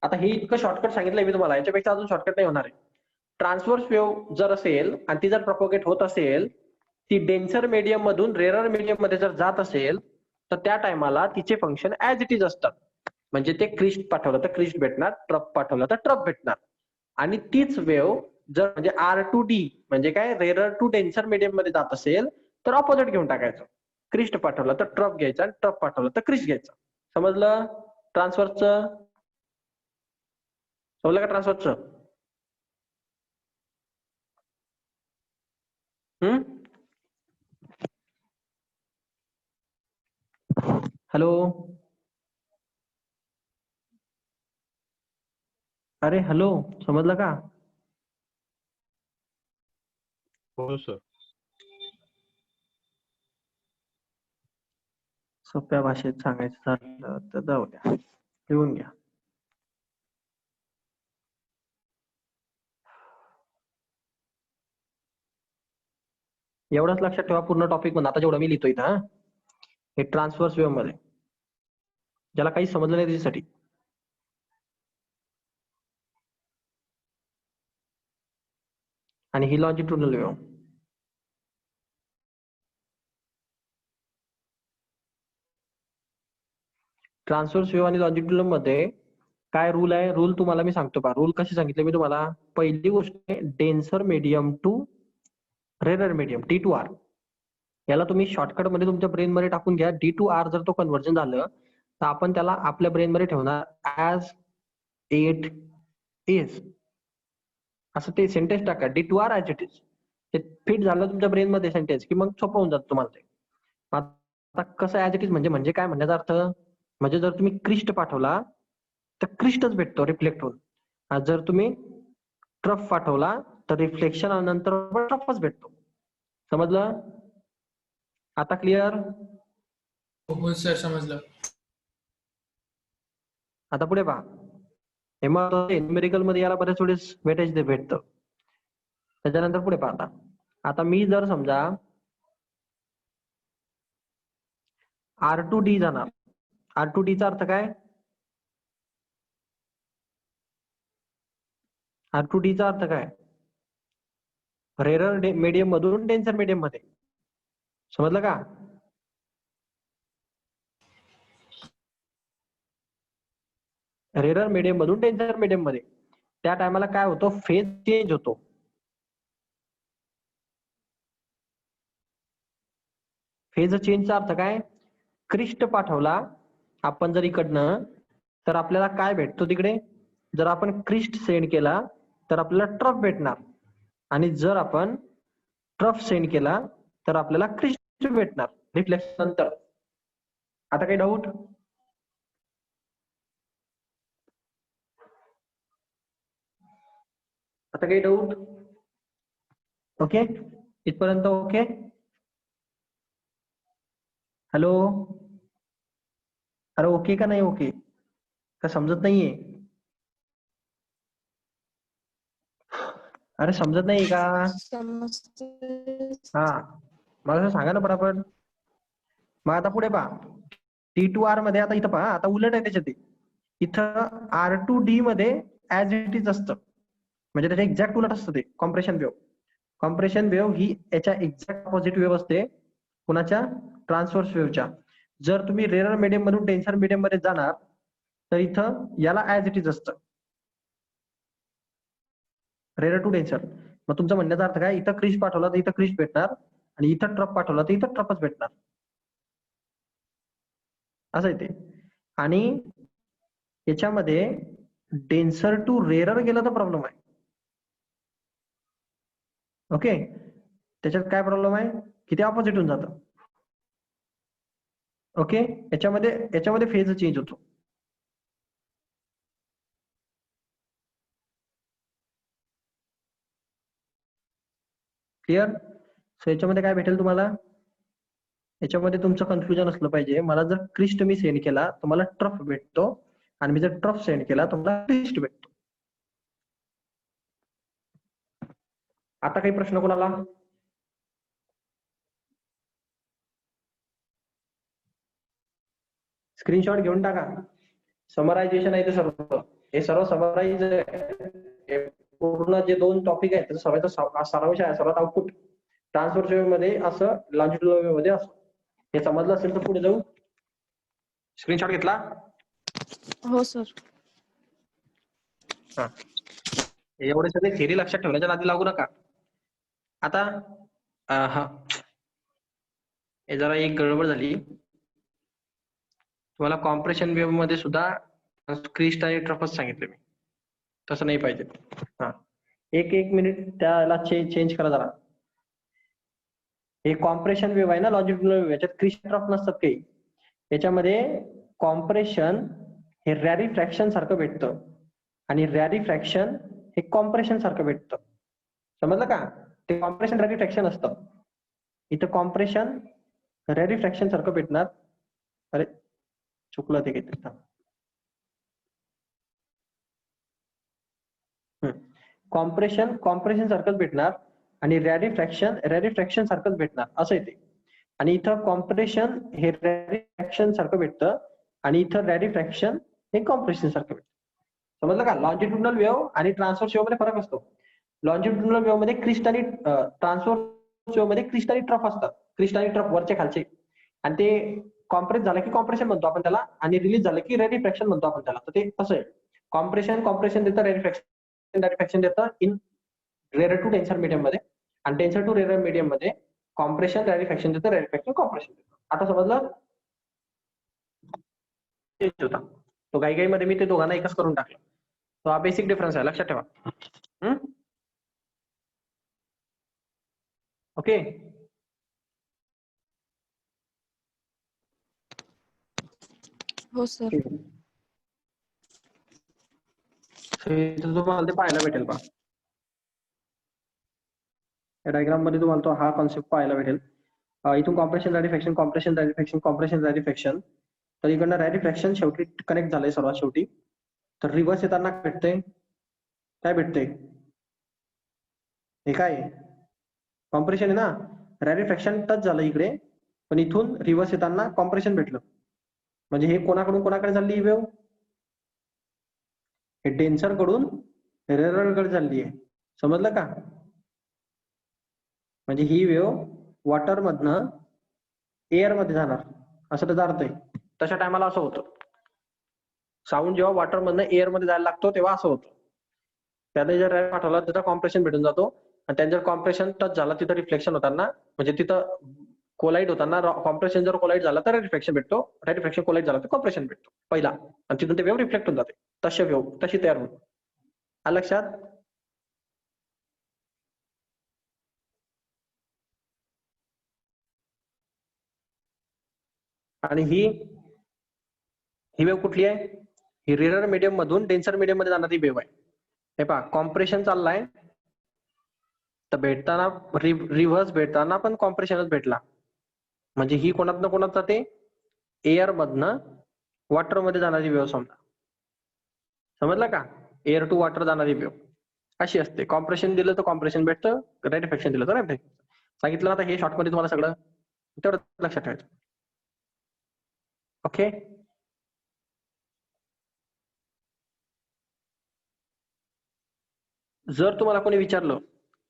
आता हे इतकं शॉर्टकट सांगितलंय मी तुम्हाला, याच्यापेक्षा अजून शॉर्टकट नाही होणार आहे. ट्रान्सव्हर्स वेव्ह जर असेल आणि ती जर प्रपोगेट होत असेल, ती डेन्सर मीडियम मधून रेरर मीडियम मध्ये जर जात असेल तर त्या टायमाला तिचे फंक्शन ऍज इट इज असतात. म्हणजे ते क्रिस्ट पाठवलं तर क्रिस्ट भेटणार, ट्रप पाठवलं तर ट्रप भेटणार. आणि तीच वेव्ह जर म्हणजे R2D म्हणजे काय, रेरर टू डेन्सर मीडियम मध्ये जात असेल तर ऑपोजिट घेऊन टाकायचं. क्रिस्ट पाठवलं तर ट्रप घ्यायचा आणि ट्रप पाठवलं तर क्रिस्ट घ्यायचा. समजलं ट्रान्सफरचं? समजलं का ट्रान्सफरचं? हॅलो, अरे हॅलो, समजलं का? हो सर. सोप्या भाषेत सांगायचं झालं तर जाऊ द्या, लिहून घ्या. एवढंच लक्षात ठेवा पूर्ण टॉपिक मध्ये. आता जेवढं मी लिहितोय इथं, हे ट्रान्सव्हर्स वेव्ह मध्ये ज्याला काही समजलं नाही त्याच्यासाठी. आणि ही लॉन्जिट्युडनल वेव्ह. ट्रान्सव्हर्स वेव्ह आणि लॉन्जिट्युडनल मध्ये काय रूल आहे? रूल तुम्हाला मी सांगतो पहा. रूल कसे सांगितले मी तुम्हाला? पहिली गोष्ट आहे denser medium to rarer medium, D2R. याला तुम्ही शॉर्टकट मध्ये तुमच्या ब्रेन मध्ये टाकून घ्या. D2R जर तो कन्व्हर्जन झालं तर आपण त्याला आपल्या ब्रेन मध्ये ठेवणार ऍज इट इज. असं ते सेंटेन्स टाका, D2R ऍज इट इज. ते फिट झालं तुमच्या ब्रेन मध्ये सेंटेन्स की मग सोपं होऊन जातं तुम्हाला ते. आता कसं ऍज इट इज म्हणजे काय म्हणण्याचा अर्थ? म्हणजे जर तुम्ही क्रिस्ट पाठवला तर क्रिस्टच भेटतो रिफ्लेक्ट होऊन. जर तुम्ही ट्रफ पाठवला तर रिफ्लेक्शन नंतर ट्रफच भेटतो. समजलं? आता क्लिअर? हो सर, समजलं. आता पुढे पहा. हे मग न्यूमेरिकल मध्ये याला बऱ्याच वेळेस वेटेज भेटतं. त्याच्यानंतर पुढे पाहता. आता मी जर समजा R2D जाणार. R2D चा अर्थ काय? R2D चा अर्थ काय? रेरर मीडियम मधून डेन्सर मीडियम मध्ये. समजलं का? रेरर मीडियम मधून डेन्सर मीडियम मध्ये त्या टायमाला काय होतं? फेज चेंज होतो. फेज चेंजचा अर्थ काय? क्रिस्ट पाठवला आपण जर इकडनं तर आपल्याला काय भेटतो तिकडे? जर आपण क्रिस्ट सेंड केला तर आपल्याला ट्रफ भेटणार. आणि जर आपण ट्रफ सेंड केला तर आपल्याला क्रिस्ट भेटणार रिफ्लेक्शन नंतर. आता काही डाऊट? आता काही डाऊट? ओके, इथपर्यंत ओके? हॅलो, अरे ओके का नाही ओके? का समजत नाहीये? अरे समजत नाही का? हा, मला असं सांगा ना पटापट. मग आता पुढे पहा, T2R मध्ये आता इथं पहा, आता उलट आहे त्याच्यात. इथं R2D मध्ये ऍज इट इज असतं, म्हणजे त्याच्या एक्झॅक्ट उलट असतं ते कॉम्प्रेशन वेव्ह. कॉम्प्रेशन वेव्ह ही याच्या एक्झॅक्ट ऑपोजिट वेव्ह असते कुणाच्या? ट्रान्सव्हर्स वेव्हच्या. जर तुम्ही रेरर मीडियम मधून डेन्सर मीडियम मध्ये जाणार तर इथं याला ऍज इट इज असतं, रेरर टू डेन्सर. मग तुमचं म्हणण्याचा अर्थ काय? इथं क्रिस्ट पाठवला तर इथं क्रिस्ट भेटणार, आणि इथं ट्रफ पाठवला तर इथं ट्रफच भेटणार, असं आहे ते. आणि याच्यामध्ये डेन्सर टू रेरर गेलं तर प्रॉब्लेम आहे. ओके, त्याच्यात काय प्रॉब्लेम आहे की ते ऑपोजिट होऊन जातं. ओके, याच्यामध्ये फेज चेंज होतो. क्लिअर? सो याच्यामध्ये काय भेटेल तुम्हाला? याच्यामध्ये तुमचं कन्फ्युजन असलं पाहिजे. मला जर क्रिस्ट मी सेंड केला तर मला ट्रफ भेटतो, आणि मी जर ट्रफ सेंड केला तर मला क्रिस्ट भेटतो. आता काही प्रश्न कोणाला? स्क्रीनशॉट घेऊन टाका. समरायझेशन आहे ते सर्व, हे सर्व समराईज आहे. पूर्ण जे 2 टॉपिक आहेत त्याचा सर्वांचा सारांश आहे, सर्वात आउटपुट. ट्रान्सव्हर्स वेव्ह मध्ये असं, लॉन्जिट्युडनल वेव्ह मध्ये असं. हे समजलं असेल तर पुढे जाऊ. स्क्रीनशॉट घेतला? हो सर. हा, एवढे सगळे थिअरी लक्षात ठेवण्याच्या नादी लागू नका. आता हा, हे जरा एक गडबड झाली. तुम्हाला कॉम्प्रेशन वेव्ह मध्ये सुद्धा क्रिस्ट आणि ट्रफच सांगितले मी, तसं नाही पाहिजे. हा, एक मिनिट त्याला चेंज करा जरा. हे कॉम्प्रेशन वेव्ह आहे ना, लॉन्जिट्युडनल वेव्ह, याच्यात क्रिस्ट ट्रफ नसतात काही. याच्यामध्ये कॉम्प्रेशन हे रॅरिफ्रॅक्शन सारखं भेटतं, आणि रॅरिफ्रॅक्शन हे कॉम्प्रेशन सारखं भेटतं. समजलं का? ते कॉम्प्रेशन रॅरिफ्रॅक्शन असतं. इथं कॉम्प्रेशन रॅरिफ्रॅक्शन सारखं भेटणार. अरे चुकलं ते काहीतरी. कॉम्प्रेशन सारखंच भेटणार, आणि रॅरिफ्रॅक्शन सारखंच भेटणार, असं आहे ते. आणि इथं कॉम्प्रेशन हे रॅरिफ्रॅक्शन सारखं भेटतं, आणि इथं रॅरिफ्रॅक्शन हे कॉम्प्रेशन सारखं भेटतं. समजलं का? लॉन्जिट्युडनल वेव्ह आणि ट्रान्सव्हर्स वेव्ह मध्ये फरक असतो. लॉन्जिट्युडनल वेव्ह मध्ये क्रिस्ट आणि ट्रान्सव्हर्स वेव्ह मध्ये क्रिस्ट आणि ट्रफ असतात. क्रिस्ट आणि ट्रफ वरचे खालचे, आणि ते कॉम्प्रेस झालं की कॉम्प्रेशन म्हणतो आपण त्याला, आणि रिलीज झालं की रॅरिफ्रॅक्शन म्हणतो आपण त्याला. तर ते असं आहे. कॉम्प्रेशन देतं, रॅरिफ्रॅक्शन देतं in rarer to denser medium मध्ये, आणि डेन्सर टू रेरर मीडियम मध्ये कॉम्प्रेशन रॅरिफ्रॅक्शन देतं, रॅरिफ्रॅक्शन कॉम्प्रेशन देतं. आता समजलं? तेच होता तो, काही मध्ये मी ते दोघांना एकच करून टाकलं. तो हा बेसिक डिफरन्स आहे, लक्षात ठेवा. ओके, हो सर. तुम्हाला ते पाहायला भेटेल पहा. या डायग्राम मध्ये तुम्हाला तो हा कॉन्सेप्ट पाहायला भेटेल. इथून कॉम्प्रेशन रॅरिफ्रॅक्शन, तर इकडनं रॅरिफ्रॅक्शन शेवटी कनेक्ट झालंय सर्वात शेवटी. तर रिव्हर्स येताना भेटतंय काय? भेटतंय हे काय? कॉम्प्रेशन आहे ना, रॅरिफ्रॅक्शन टच झालं इकडे, पण इथून रिव्हर्स येताना कॉम्प्रेशन भेटलं. म्हणजे हे कोणाकडून कोणाकडे चालली ही वेव्ह? हे डेन्सर कडून रेरर कडे चालली आहे. समजलं का? म्हणजे ही वेव्ह वॉटर मधनं एअर मध्ये जाणार, असं त्याचा अर्थ आहे. तशा टायमाला असं होतं, साऊंड जेव्हा वॉटर मधनं एअर मध्ये जायला लागतो तेव्हा असं होतं. त्याने जर पाठवला त्याचा कॉम्प्रेशन भेटून जातो, आणि त्यांच्या कॉम्प्रेशन टच झाला तिथं रिफ्लेक्शन होताना, म्हणजे तिथं कोलाइड होताना कॉम्प्रेशन जर कोलाइड झाला तर रिफ्लेक्शन भेटतो, रॅरिफ्रॅक्शन कोलाइड झाला तर कॉम्प्रेशन भेटतो पहिला, आणि तिथून ते वेव्ह रिफ्लेक्ट होऊन जाते. तशी वेव्ह तशी तयार होते. लक्षात? आणि ही वेव्ह कुठली आहे? ही रेअर मीडियम मधून डेन्सर मीडियम मध्ये जाणारी वेव्ह आहे. हे पहा कॉम्प्रेशन चाललाय तर भेटताना रिव्हर्स भेटताना पण कॉम्प्रेशनच भेटला. म्हणजे ही कोणातनं कोणात जाते? एअर मधनं वॉटर मध्ये जाणारी वेव्ह समजा. समजलं का? एअर टू वॉटर जाणारी वेव्ह अशी असते. कॉम्प्रेशन दिलं तर कॉम्प्रेशन भेटतं, रेडिफॅक्शन दिलं तर रेडिफॅक्शन. सांगितलं आता हे शॉर्ट मध्ये तुम्हाला सगळं, तेवढं लक्षात ठेवायचं. ओके. जर तुम्हाला कोणी विचारलं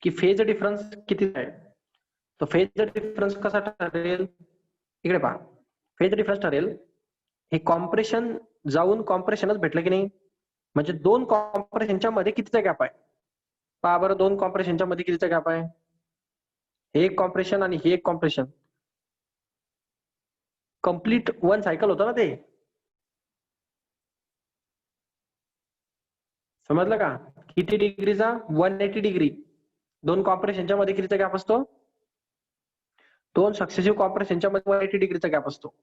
की फेज डिफरन्स किती आहे, तर फेज डिफरन्स कसा ठरेल? इकडे पहा, फेज डिफरन्स ठरेल हे कॉम्प्रेशन जाऊन कॉम्प्रेशनच भेटलं की नाही, म्हणजे दोन कॉम्प्रेशनच्या मध्ये कितीचा गॅप आहे. पहा बरं, दोन कॉम्प्रेशनच्या मध्ये कितीचा गॅप आहे? हे एक कॉम्प्रेशन आणि हे एक कॉम्प्रेशन. कंप्लीट वन सायकल होतं ना ते. समजलं का? किती डिग्रीचा? 180 डिग्री. दोन कॉम्प्रेशनच्या मध्ये कितीचा गॅप असतो? दोन सक्सेसिव्ह कॉम्प्रेशनच्या मध्ये 180 डिग्रीचा गॅप असतो.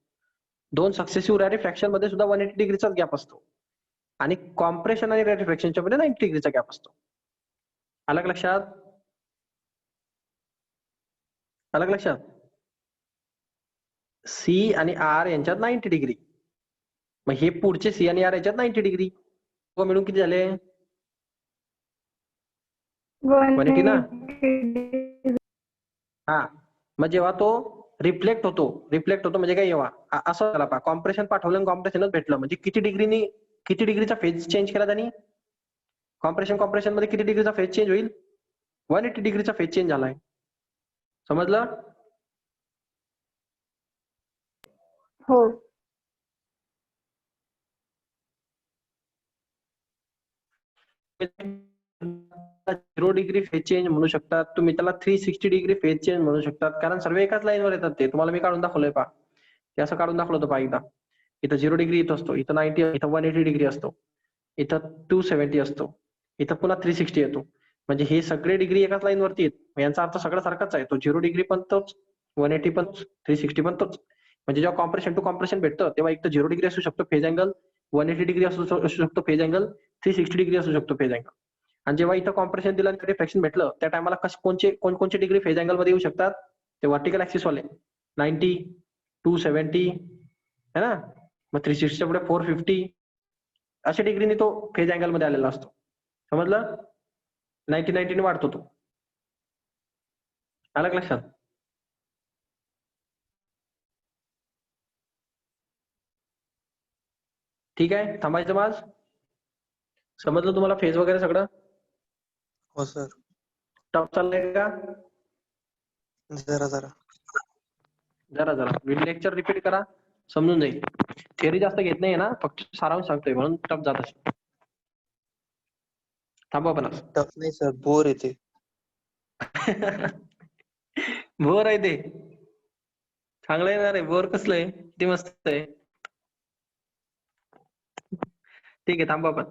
दोन सक्सेसिव्ह रॅरिफॅक्शन मध्ये सुद्धा 180 डिग्रीचाच गॅप असतो. आणि कॉम्प्रेशन आणि रॅरिफॅक्शनच्या मध्ये 90 डिग्रीचा गॅप असतो. अलग लक्षात? अलग लक्षात? सी आणि आर यांच्यात 90 डिग्री. मग हे पुढचे सी आणि आर यांच्यात 90 डिग्री. मिळून किती झाले? 180 ना? हा. मग जेव्हा तो रिफ्लेक्ट होतो म्हणजे काय? जेव्हा असं झाला पहा, कॉम्प्रेशन पाठवलं आणि कॉम्प्रेशनच भेटलं, म्हणजे किती डिग्रीचा फेज चेंज केला त्यांनी? कॉम्प्रेशन मध्ये किती डिग्रीचा फेज चेंज होईल? 180 डिग्रीचा फेज चेंज झालाय. समजलं? हो. 0 डिग्री फेज चेंज म्हणू शकतात तुम्ही, त्याला 360 डिग्री फेज चेंज म्हणू शकतात, कारण सर्व एकाच लाईनवर येतात. ते तुम्हाला मी काढून दाखवलंय पहा, ते असं काढून दाखवलं होतं पहा एकदा. इथं 0 डिग्री इथं असतो, इथं 90, इथं 180 डिग्री असतो, इथं 270 असतो, इथं पुन्हा 360 येतो. म्हणजे हे सगळे डिग्री एकाच लाईन वरती आहेत. यांचा अर्थ सगळा सारखाच आहे. तो 0 डिग्री पण तोच, 180 पण तोच, 360 पण तोच. म्हणजे जेव्हा कॉम्प्रेशन टू कॉम्प्रेशन भेटतं तेव्हा एक तर 0 डिग्री असू शकतो फेज अँगल, 180 डिग्री असू शकतो फेज अँगल, 360 डिग्री असू शकतो फेज अँगल. आणि जेव्हा इथं कॉम्प्रेशन दिलं आणि रिफ्लेक्शन भेटलं त्या टायमाला कोणकोणचे डिग्री फेज अँगल मध्ये येऊ शकतात? ते व्हर्टिकल ऍक्सिस वाले 90, 270 है ना, मग 360च्या पुढे 450 अशा डिग्रीने तो फेज अँगल मध्ये आलेला असतो. समजलं? 90 ने वाढतो तो. अलग लक्षात? ठीक आहे, थांबायचं माझ. समजलं तुम्हाला फेज वगैरे सगळं? हो सर. टफ चाललंय का? जरा जरा. जरा लेक्चर रिपीट करा, समजून जाईल. थिअरी जास्त घेत नाही ना, फक्त सारांश सांगतोय म्हणून टफ जात असेल. थांबा पण टफ नाही सर, बोर येते. बोर आहे ते. चांगलं येणार आहे. बोर कसलं आहे? ते मस्त आहे. ठीक आहे, थांबा पण.